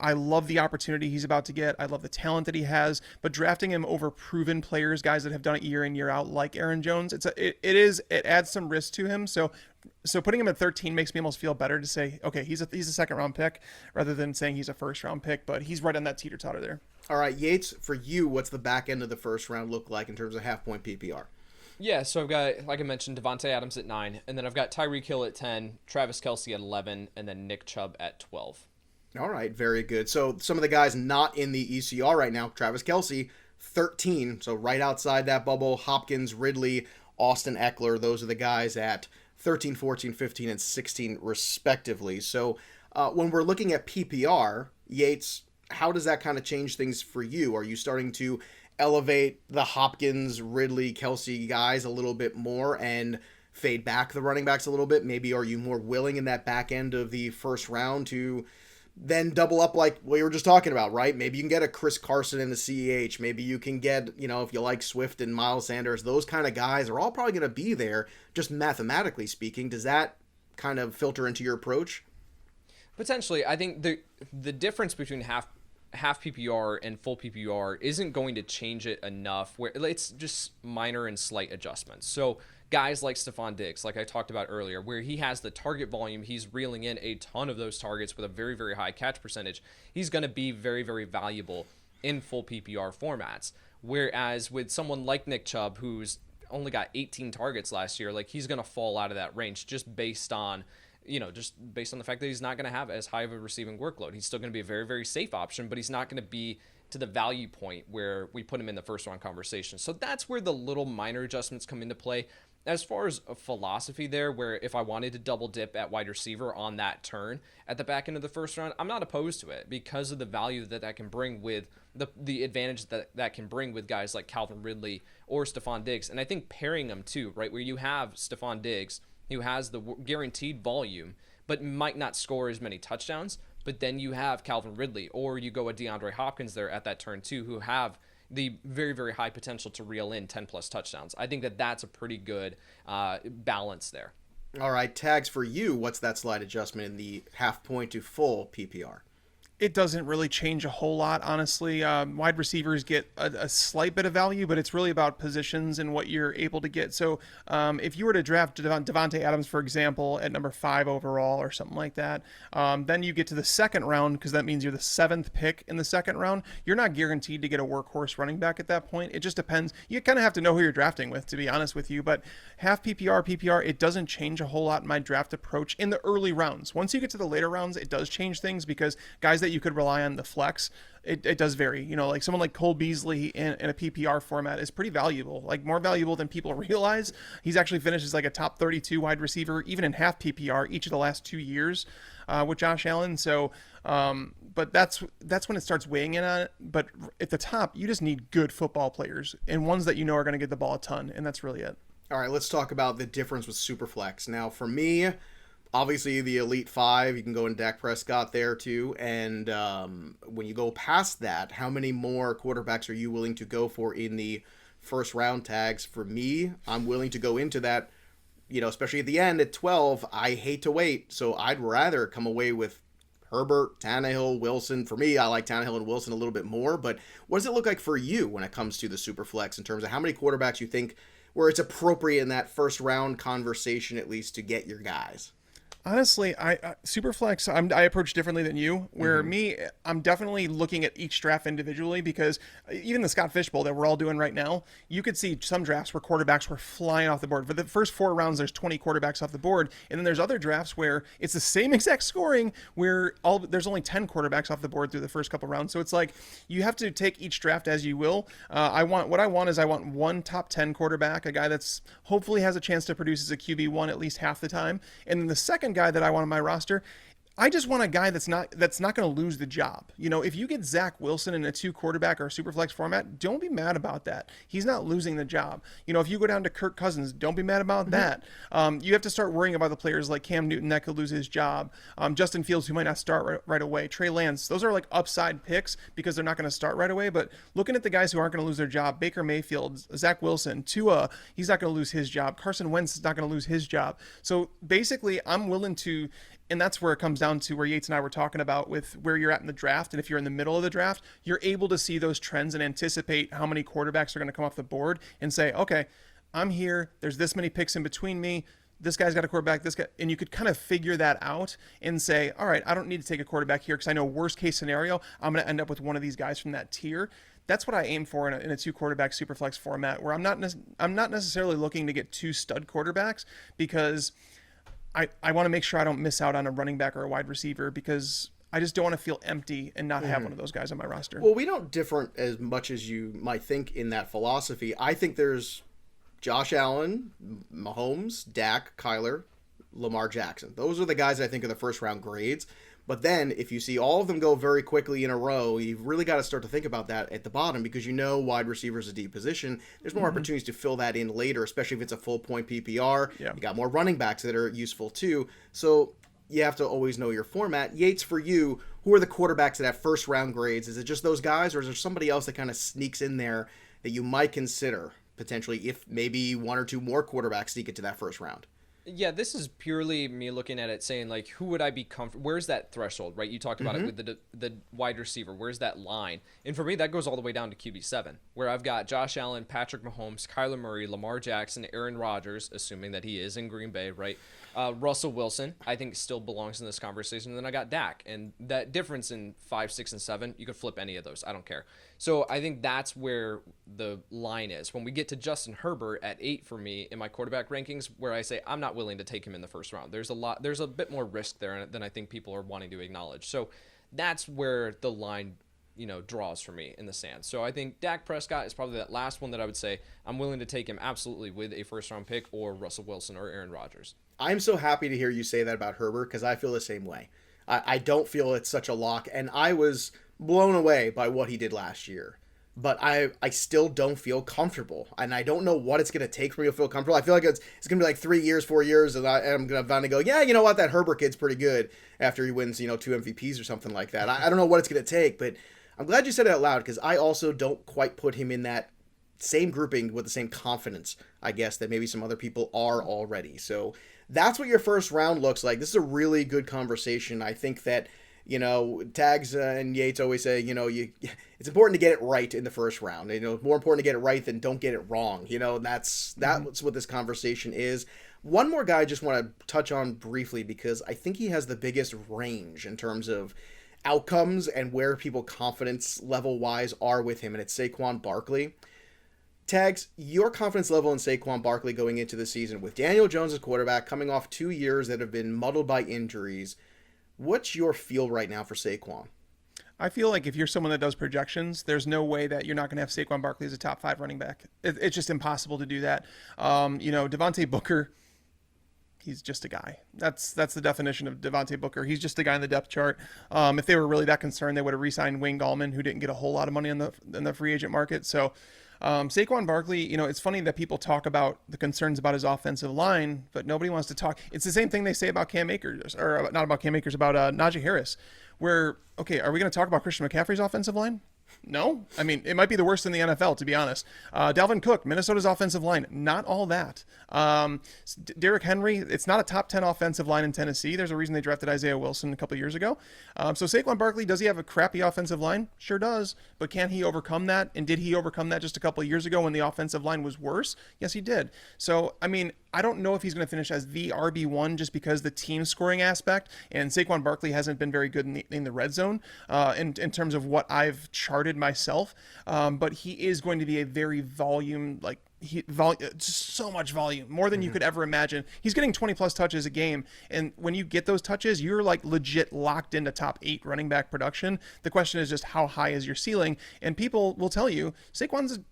I love the opportunity he's about to get. I love the talent that he has, but drafting him over proven players, guys that have done it year in, year out, like Aaron Jones, it adds some risk to him. So putting him at 13 makes me almost feel better to say, okay, he's a second round pick rather than saying he's a first round pick, but he's right on that teeter-totter there. All right, Yates, for you, what's the back end of the first round look like in terms of half-point PPR? Yeah, so I've got, like I mentioned, Devontae Adams at 9, and then I've got Tyreek Hill at 10, Travis Kelce at 11, and then Nick Chubb at 12. All right, very good. So some of the guys not in the ECR right now, Travis Kelce, 13, so right outside that bubble. Hopkins, Ridley, Austin Eckler, those are the guys at 13, 14, 15, and 16 respectively. So when we're looking at PPR, Yates, how does that kind of change things for you? Are you starting to elevate the Hopkins, Ridley, Kelce guys a little bit more and fade back the running backs a little bit? Maybe are you more willing in that back end of the first round to then double up like we were just talking about, right? Maybe you can get a Chris Carson in the CEH. Maybe you can get, if you like Swift and Miles Sanders, those kind of guys are all probably going to be there, just mathematically speaking. Does that kind of filter into your approach? Potentially. I think the difference between half PPR and full PPR isn't going to change it enough where it's just minor and slight adjustments. So guys like Stephon Diggs, like I talked about earlier, where he has the target volume, he's reeling in a ton of those targets with a very, very high catch percentage. He's going to be very, very valuable in full PPR formats. Whereas with someone like Nick Chubb, who's only got 18 targets last year, like he's going to fall out of that range just based on the fact that he's not going to have as high of a receiving workload. He's still going to be a very, very safe option, but he's not going to be to the value point where we put him in the first round conversation. So that's where the little minor adjustments come into play. As far as a philosophy there, where if I wanted to double dip at wide receiver on that turn at the back end of the first round, I'm not opposed to it because of the value that can bring with the advantage that can bring with guys like Calvin Ridley or Stephon Diggs. And I think pairing them too, right, where you have Stephon Diggs, who has the guaranteed volume, but might not score as many touchdowns. But then you have Calvin Ridley, or you go with DeAndre Hopkins there at that turn too, who have the very, very high potential to reel in 10 plus touchdowns. I think that's a pretty good balance there. All right, tags for you. What's that slight adjustment in the half point to full PPR? It doesn't really change a whole lot, honestly. Wide receivers get a slight bit of value, but it's really about positions and what you're able to get. So if you were to draft Devontae Adams, for example, at number 5 overall or something like that, then you get to the second round, because that means you're the 7th pick in the second round. You're not guaranteed to get a workhorse running back at that point. It just depends. You kind of have to know who you're drafting with, to be honest with you. But half PPR, it doesn't change a whole lot in my draft approach in the early rounds. Once you get to the later rounds, it does change things because guys that you could rely on the flex, it does vary. Like someone like Cole Beasley in a PPR format is pretty valuable, like more valuable than people realize. He's actually finished as like a top 32 wide receiver, even in half PPR each of the last 2 years with Josh Allen. So, but that's when it starts weighing in on it. But at the top, you just need good football players and ones that are going to get the ball a ton, and that's really it. All right, let's talk about the difference with Superflex. Now, for me, obviously, the Elite 5, you can go in Dak Prescott there, too. And when you go past that, how many more quarterbacks are you willing to go for in the first-round tags? For me, I'm willing to go into that, especially at the end at 12. I hate to wait, so I'd rather come away with Herbert, Tannehill, Wilson. For me, I like Tannehill and Wilson a little bit more. But what does it look like for you when it comes to the Superflex in terms of how many quarterbacks you think where it's appropriate in that first-round conversation at least to get your guys? Honestly, Superflex, I approach differently than you, where I'm definitely looking at each draft individually, because even the Scott Fish Bowl that we're all doing right now, you could see some drafts where quarterbacks were flying off the board. For the first 4 rounds, there's 20 quarterbacks off the board, and then there's other drafts where it's the same exact scoring where there's only 10 quarterbacks off the board through the first couple rounds. So it's like you have to take each draft as you will. I want one top 10 quarterback, a guy that's hopefully has a chance to produce as a QB1 at least half the time, and then the second guy that I want on my roster, I just want a guy that's not going to lose the job. If you get Zach Wilson in a 2 quarterback or a Superflex format, don't be mad about that. He's not losing the job. If you go down to Kirk Cousins, don't be mad about that. You have to start worrying about the players like Cam Newton that could lose his job, Justin Fields, who might not start right away, Trey Lance. Those are like upside picks because they're not going to start right away. But looking at the guys who aren't going to lose their job, Baker Mayfield, Zach Wilson, Tua, he's not going to lose his job. Carson Wentz is not going to lose his job. So basically, I'm willing to. And that's where it comes down to where Yates and I were talking about with where you're at in the draft. And if you're in the middle of the draft, you're able to see those trends and anticipate how many quarterbacks are going to come off the board and say, okay, I'm here. There's this many picks in between me. This guy's got a quarterback, this guy. And you could kind of figure that out and say, all right, I don't need to take a quarterback here because I know worst case scenario, I'm going to end up with one of these guys from that tier. That's what I aim for in a 2 quarterback Superflex format, where I'm not necessarily looking to get 2 stud quarterbacks, because I want to make sure I don't miss out on a running back or a wide receiver, because I just don't want to feel empty and not have one of those guys on my roster. Well, we don't differ as much as you might think in that philosophy. I think there's Josh Allen, Mahomes, Dak, Kyler, Lamar Jackson. Those are the guys I think are the first round grades. But then if you see all of them go very quickly in a row, you've really got to start to think about that at the bottom, because wide receiver is a deep position. There's more opportunities to fill that in later, especially if it's a full point PPR. Yeah. You got more running backs that are useful too. So you have to always know your format. Yates, for you, who are the quarterbacks that have first round grades? Is it just those guys, or is there somebody else that kind of sneaks in there that you might consider potentially if maybe one or two more quarterbacks sneak into that first round? Yeah, this is purely me looking at it saying, like, who would I be comfortable? Where's that threshold, right? You talked about it with the wide receiver. Where's that line? And for me, that goes all the way down to QB7, where I've got Josh Allen, Patrick Mahomes, Kyler Murray, Lamar Jackson, Aaron Rodgers, assuming that he is in Green Bay, right? Russell Wilson, I think, still belongs in this conversation. And then I got Dak. And that difference in 5, 6, and 7, you could flip any of those. I don't care. So I think that's where the line is. When we get to Justin Herbert at 8 for me in my quarterback rankings, where I say I'm not willing to take him in the first round. There's a bit more risk there than I think people are wanting to acknowledge. So that's where the line, draws for me in the sand. So I think Dak Prescott is probably that last one that I would say I'm willing to take him absolutely with a first round pick, or Russell Wilson or Aaron Rodgers. I'm so happy to hear you say that about Herbert, because I feel the same way. I don't feel it's such a lock, and I was blown away by what he did last year. But I still don't feel comfortable, and I don't know what it's going to take for me to feel comfortable. I feel like it's going to be like 3 years, 4 years, and I'm going to finally go, yeah, you know what, that Herbert kid's pretty good after he wins, 2 MVPs or something like that. I don't know what it's going to take, but I'm glad you said it out loud, because I also don't quite put him in that same grouping with the same confidence, I guess, that maybe some other people are already. So that's what your first round looks like. This is a really good conversation. I think that, Tags and Yates always say, it's important to get it right in the first round. More important to get it right than don't get it wrong. That's what this conversation is. One more guy I just want to touch on briefly, because I think he has the biggest range in terms of outcomes and where people confidence level wise are with him, and it's Saquon Barkley. Tags, your confidence level in Saquon Barkley going into the season with Daniel Jones as quarterback, coming off 2 years that have been muddled by injuries. What's your feel right now for Saquon? I feel like if you're someone that does projections, there's no way that you're not going to have Saquon Barkley as a top 5 running back. It's just impossible to do that. Devontae Booker, he's just a guy. That's the definition of Devontae Booker. He's just a guy in the depth chart. If they were really that concerned, they would have re-signed Wayne Gallman, who didn't get a whole lot of money in the free agent market. So Saquon Barkley, it's funny that people talk about the concerns about his offensive line, but nobody wants to talk. It's the same thing they say about Cam Akers, or not about Cam Akers, about Najee Harris, where, okay, are we going to talk about Christian McCaffrey's offensive line? No. I mean, it might be the worst in the NFL, to be honest. Dalvin Cook, Minnesota's offensive line, not all that. Derrick Henry, it's not a top 10 offensive line in Tennessee. There's a reason they drafted Isaiah Wilson a couple years ago. So Saquon Barkley, does he have a crappy offensive line? Sure does. But can he overcome that? And did he overcome that just a couple of years ago when the offensive line was worse? Yes, he did. So, I mean, I don't know if he's going to finish as the RB1 just because the team scoring aspect, and Saquon Barkley hasn't been very good in the red zone in terms of what I've charted myself. But he is going to be a very so much volume, more than you could ever imagine. He's getting 20 plus touches a game, and when you get those touches, you're like legit locked into top 8 running back production. The question is just how high is your ceiling, and people will tell you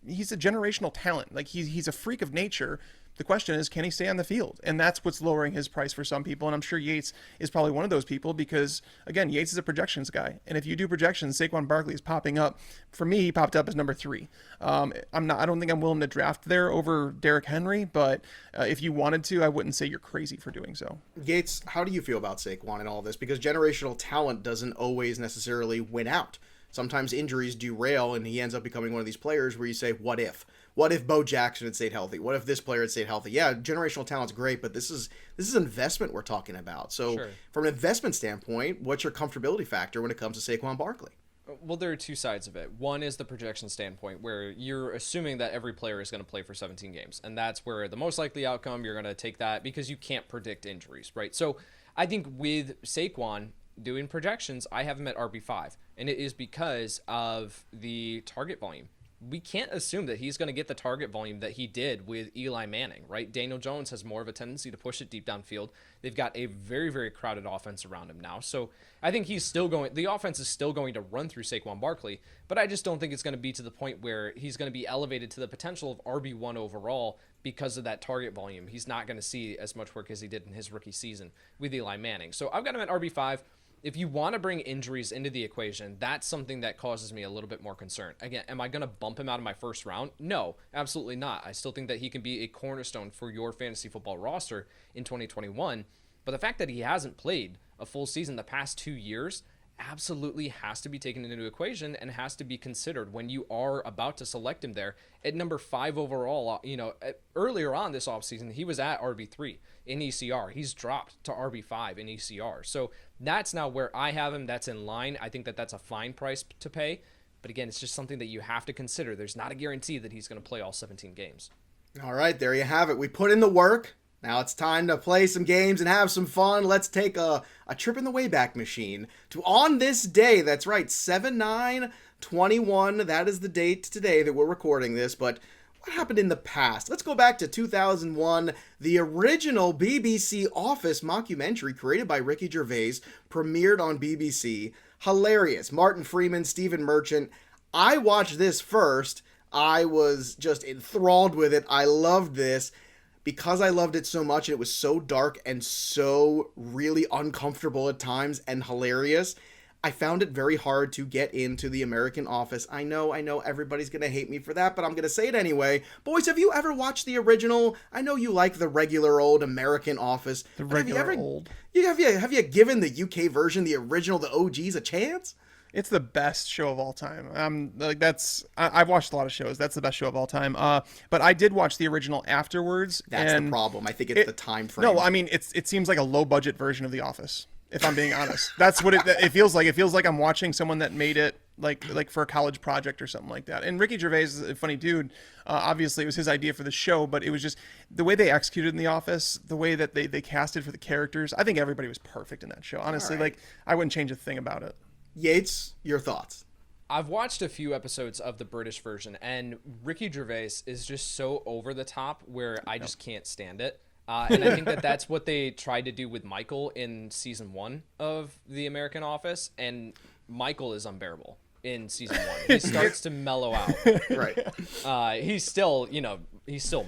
he's a generational talent. Like he's a freak of nature. The question is, can he stay on the field? And that's what's lowering his price for some people. And I'm sure Yates is probably one of those people because, again, Yates is a projections guy. And if you do projections, Saquon Barkley is popping up. For me, he popped up as number 3. I don't think I'm willing to draft there over Derrick Henry, but if you wanted to, I wouldn't say you're crazy for doing so. Yates, how do you feel about Saquon and all this? Because generational talent doesn't always necessarily win out. Sometimes injuries derail, and he ends up becoming one of these players where you say, what if? What if Bo Jackson had stayed healthy? What if this player had stayed healthy? Yeah, generational talent's great, but this is investment we're talking about. So sure. From an investment standpoint, what's your comfortability factor when it comes to Saquon Barkley? Well, there are two sides of it. One is the projection standpoint, where you're assuming that every player is going to play for 17 games. And that's where the most likely outcome, you're going to take that because you can't predict injuries, right? So I think with Saquon, doing projections, I have him at RB5, and it is because of the target volume. We can't assume that he's going to get the target volume that he did with Eli Manning, right? Daniel Jones has more of a tendency to push it deep downfield. They've got a very, very crowded offense around him now. So I think the offense is still going to run through Saquon Barkley, but I just don't think it's going to be to the point where he's going to be elevated to the potential of RB1 overall because of that target volume. He's not going to see as much work as he did in his rookie season with Eli Manning. So I've got him at RB5. If you want to bring injuries into the equation, that's something that causes me a little bit more concern. Again, am I going to bump him out of my first round? No, absolutely not. I still think that he can be a cornerstone for your fantasy football roster in 2021. But the fact that he hasn't played a full season the past 2 years absolutely has to be taken into equation and has to be considered when you are about to select him there at number 5 overall. Earlier on this offseason, he was at RB3 in ECR. He's dropped to RB5 in ECR. So that's now where I have him. That's in line. I think that that's a fine price to pay. But again, it's just something that you have to consider. There's not a guarantee that he's going to play all 17 games. All right, there you have it. We put in the work. Now it's time to play some games and have some fun. Let's take a trip in the Wayback Machine to on this day. That's right, 7/9/21. That is the date today that we're recording this. But what happened in the past? Let's go back to 2001. The original BBC Office mockumentary created by Ricky Gervais premiered on BBC. Hilarious. Martin Freeman, Stephen Merchant. I watched this first. I was just enthralled with it. I loved this. Because I loved it so much, and it was so dark and so really uncomfortable at times and hilarious, I found it very hard to get into the American Office. I know everybody's going to hate me for that, but I'm going to say it anyway. Boys, have you ever watched the original? I know you like the regular old American Office. The regular old. Have you given the UK version, the original, the OGs, a chance? It's the best show of all time. I've watched a lot of shows. That's the best show of all time. But I did watch the original afterwards. That's the problem. I think it's the time frame. No, I mean it seems like a low budget version of The Office, if I'm being honest. That's what it feels like. It feels like I'm watching someone that made it like for a college project or something like that. And Ricky Gervais is a funny dude. Obviously, it was his idea for the show, but it was just the way they executed in The Office, the way that they casted for the characters. I think everybody was perfect in that show. Honestly, right. I wouldn't change a thing about it. Yates, your thoughts? I've watched a few episodes of the British version, and Ricky Gervais is just so over the top where I just can't stand it. And I think that that's what they tried to do with Michael in season 1 of the American Office, and Michael is unbearable in season 1. He starts to mellow out. Right. He's still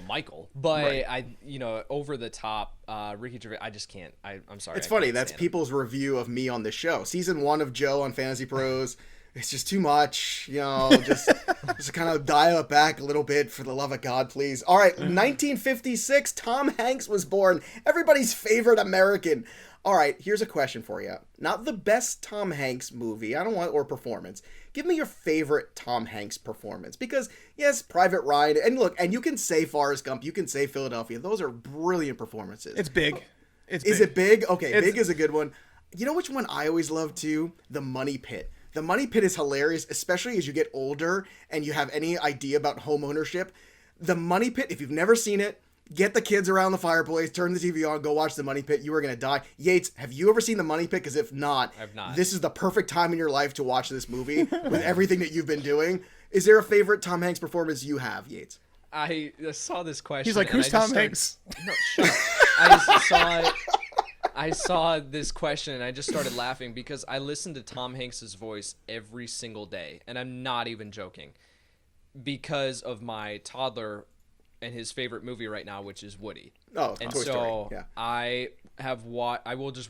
Michael, but right. over the top, Ricky Gervais, I just can't. I'm sorry. It's funny. That's people's review of me on the show. Season 1 of Joe on Fantasy Pros. It's just too much, just kind of dial it back a little bit for the love of God, please. All right, 1956, Tom Hanks was born. Everybody's favorite American. All right, here's a question for you. Not the best Tom Hanks movie, or performance. Give me your favorite Tom Hanks performance. Because, yes, Private Ryan, and look, and you can say Forrest Gump, you can say Philadelphia. Those are brilliant performances. It's big. Is it big? Okay, big is a good one. You know which one I always love too? The Money Pit. The Money Pit is hilarious, especially as you get older and you have any idea about home ownership. The Money Pit, if you've never seen it, get the kids around the fireplace, turn the TV on, go watch The Money Pit. You are going to die. Yates, have you ever seen The Money Pit? Because if not, I've not. This is the perfect time in your life to watch this movie with everything that you've been doing. Is there a favorite Tom Hanks performance you have, Yates? I saw this question. He's like, who's Tom Hanks? No, shut up. I saw this question and I just started laughing because I listen to Tom Hanks's voice every single day, and I'm not even joking, because of my toddler and his favorite movie right now, which is Woody. Oh, and Toy Story. Yeah. I will just,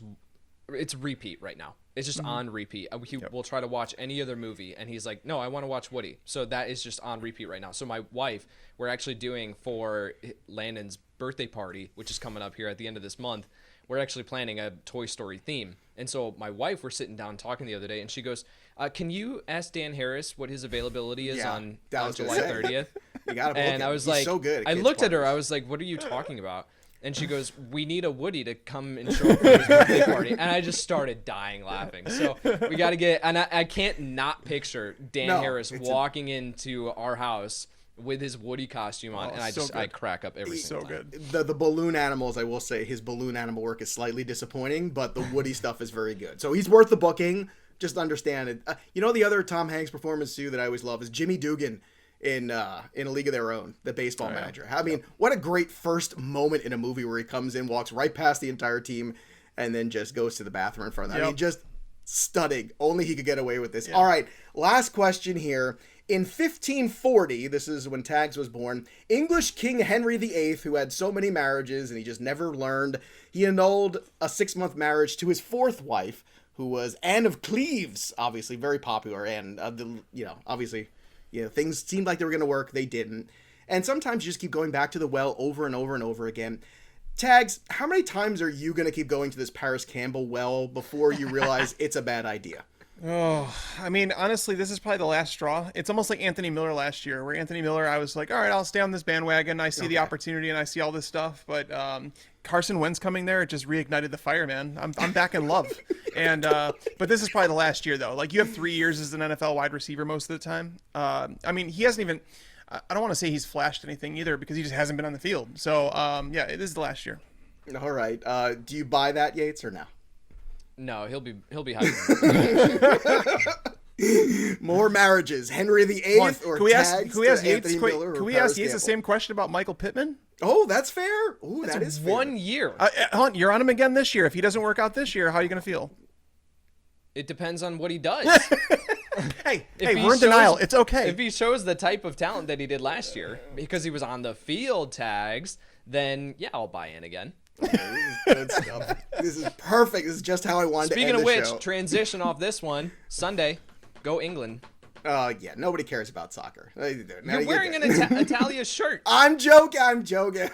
it's repeat right now. It's just on repeat. We'll try to watch any other movie, and he's like, no, I want to watch Woody. So that is just on repeat right now. So my wife, we're actually doing for Landon's birthday party, which is coming up here at the end of this month, we're actually planning a Toy Story theme. And so my wife, we're sitting down talking the other day, and she goes, can you ask Dan Harris what his availability is on July 30th? You gotta book and him. I was He's like, so good at I kids' looked at her, parties. I was like, what are you talking about? And she goes, we need a Woody to come and show up for his birthday party. And I just started dying laughing. So we got to get, and I can't not picture Dan Harris walking into our house with his Woody costume on, and I crack up every single time. The balloon animals, I will say, his balloon animal work is slightly disappointing, but the Woody stuff is very good. So he's worth the booking. Just understand it. The other Tom Hanks performance too that I always love is Jimmy Dugan in A League of Their Own, the baseball manager. I mean, what a great first moment in a movie where he comes in, walks right past the entire team, and then just goes to the bathroom in front of them. I mean, just stunning. Only he could get away with this. All right, last question here. In 1540, this is when Tags was born, English King Henry VIII, who had so many marriages and he just never learned, he annulled a 6-month marriage to his 4th wife, who was Anne of Cleves, obviously very popular, and obviously, things seemed like they were going to work, they didn't. And sometimes you just keep going back to the well over and over and over again. Tags, how many times are you going to keep going to this Paris Campbell well before you realize it's a bad idea? Oh, I mean, honestly, this is probably the last straw. It's almost like Anthony Miller last year, where Anthony Miller, I was like, all right, I'll stay on this bandwagon. I see the opportunity and I see all this stuff. But Carson Wentz coming there, it just reignited the fire, man. I'm back in love. And but this is probably the last year, though. Like, you have 3 years as an NFL wide receiver most of the time. I mean, he hasn't even, I don't want to say he's flashed anything either, because he just hasn't been on the field. So, yeah, it is the last year. All right. Do you buy that, Yates, or no? No, he'll be hyped. More marriages, Henry VIII or can we Tags ask Yates? Miller Can we Paris ask Yates Campbell? the same question about Michael Pittman? Oh, that's fair. Ooh, that is fair. 1 year. Hunt, you're on him again this year. If he doesn't work out this year, how are you going to feel? It depends on what he does. Hey, we're in denial. It's okay. If he shows the type of talent that he did last year, because he was on the field, Tags, then yeah, I'll buy in again. This is good stuff. This is perfect. This is just how I wanted to end the show. Speaking of which, transition off this one. Sunday, go England. Yeah, nobody cares about soccer. You're wearing an Italia shirt. I'm joking. I'm joking.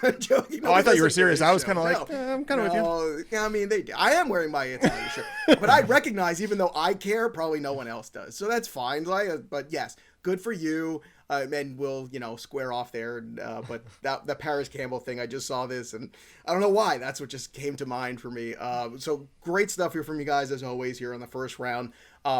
Oh, I thought you were serious. I was kind of like, I'm kind of with you. I mean, I am wearing my Italia shirt. But I recognize, even though I care, probably no one else does. So that's fine. But yes, good for you. And we'll, square off there. But the Paris Campbell thing, I just saw this, and I don't know why. That's what just came to mind for me. So great stuff here from you guys, as always, here on the first round.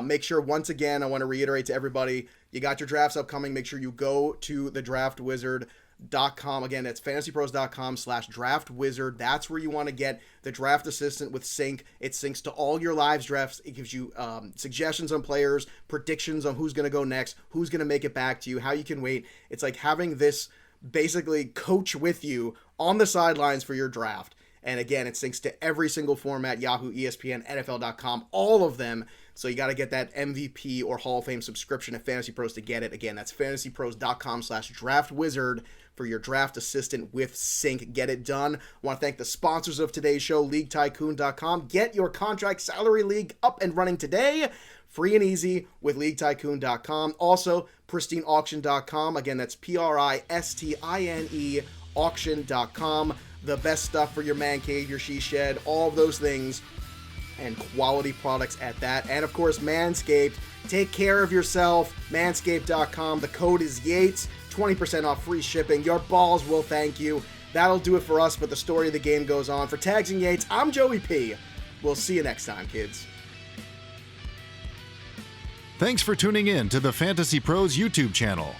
Make sure, once again, I want to reiterate to everybody, you got your drafts upcoming. Make sure you go to thedraftwizard.com. Again, that's fantasypros.com/draftwizard. That's where you want to get the draft assistant with sync. It syncs to all your live drafts. It gives you suggestions on players, predictions on who's going to go next, who's going to make it back to you, how you can wait. It's like having this basically coach with you on the sidelines for your draft. And again, it syncs to every single format, Yahoo, ESPN, NFL.com, all of them. So you got to get that MVP or Hall of Fame subscription at Fantasy Pros to get it. Again, that's fantasypros.com/draftwizard for your draft assistant with sync. Get it done. I want to thank the sponsors of today's show, LeagueTycoon.com. Get your contract salary league up and running today. Free and easy with LeagueTycoon.com. Also, PristineAuction.com. Again, that's PRISTINE auction.com. The best stuff for your man cave, your she shed, all of those things, and quality products at that. And of course, Manscaped. Take care of yourself. Manscaped.com. The code is Yates. 20% off, free shipping. Your balls will thank you. That'll do it for us, but the story of the game goes on. For Tags and Yates, I'm Joey P. We'll see you next time, kids. Thanks for tuning in to the Fantasy Pros YouTube channel.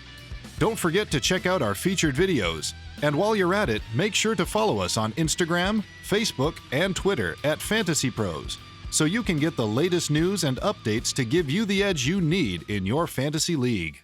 Don't forget to check out our featured videos. And while you're at it, make sure to follow us on Instagram, Facebook, and Twitter at Fantasy Pros, so you can get the latest news and updates to give you the edge you need in your fantasy league.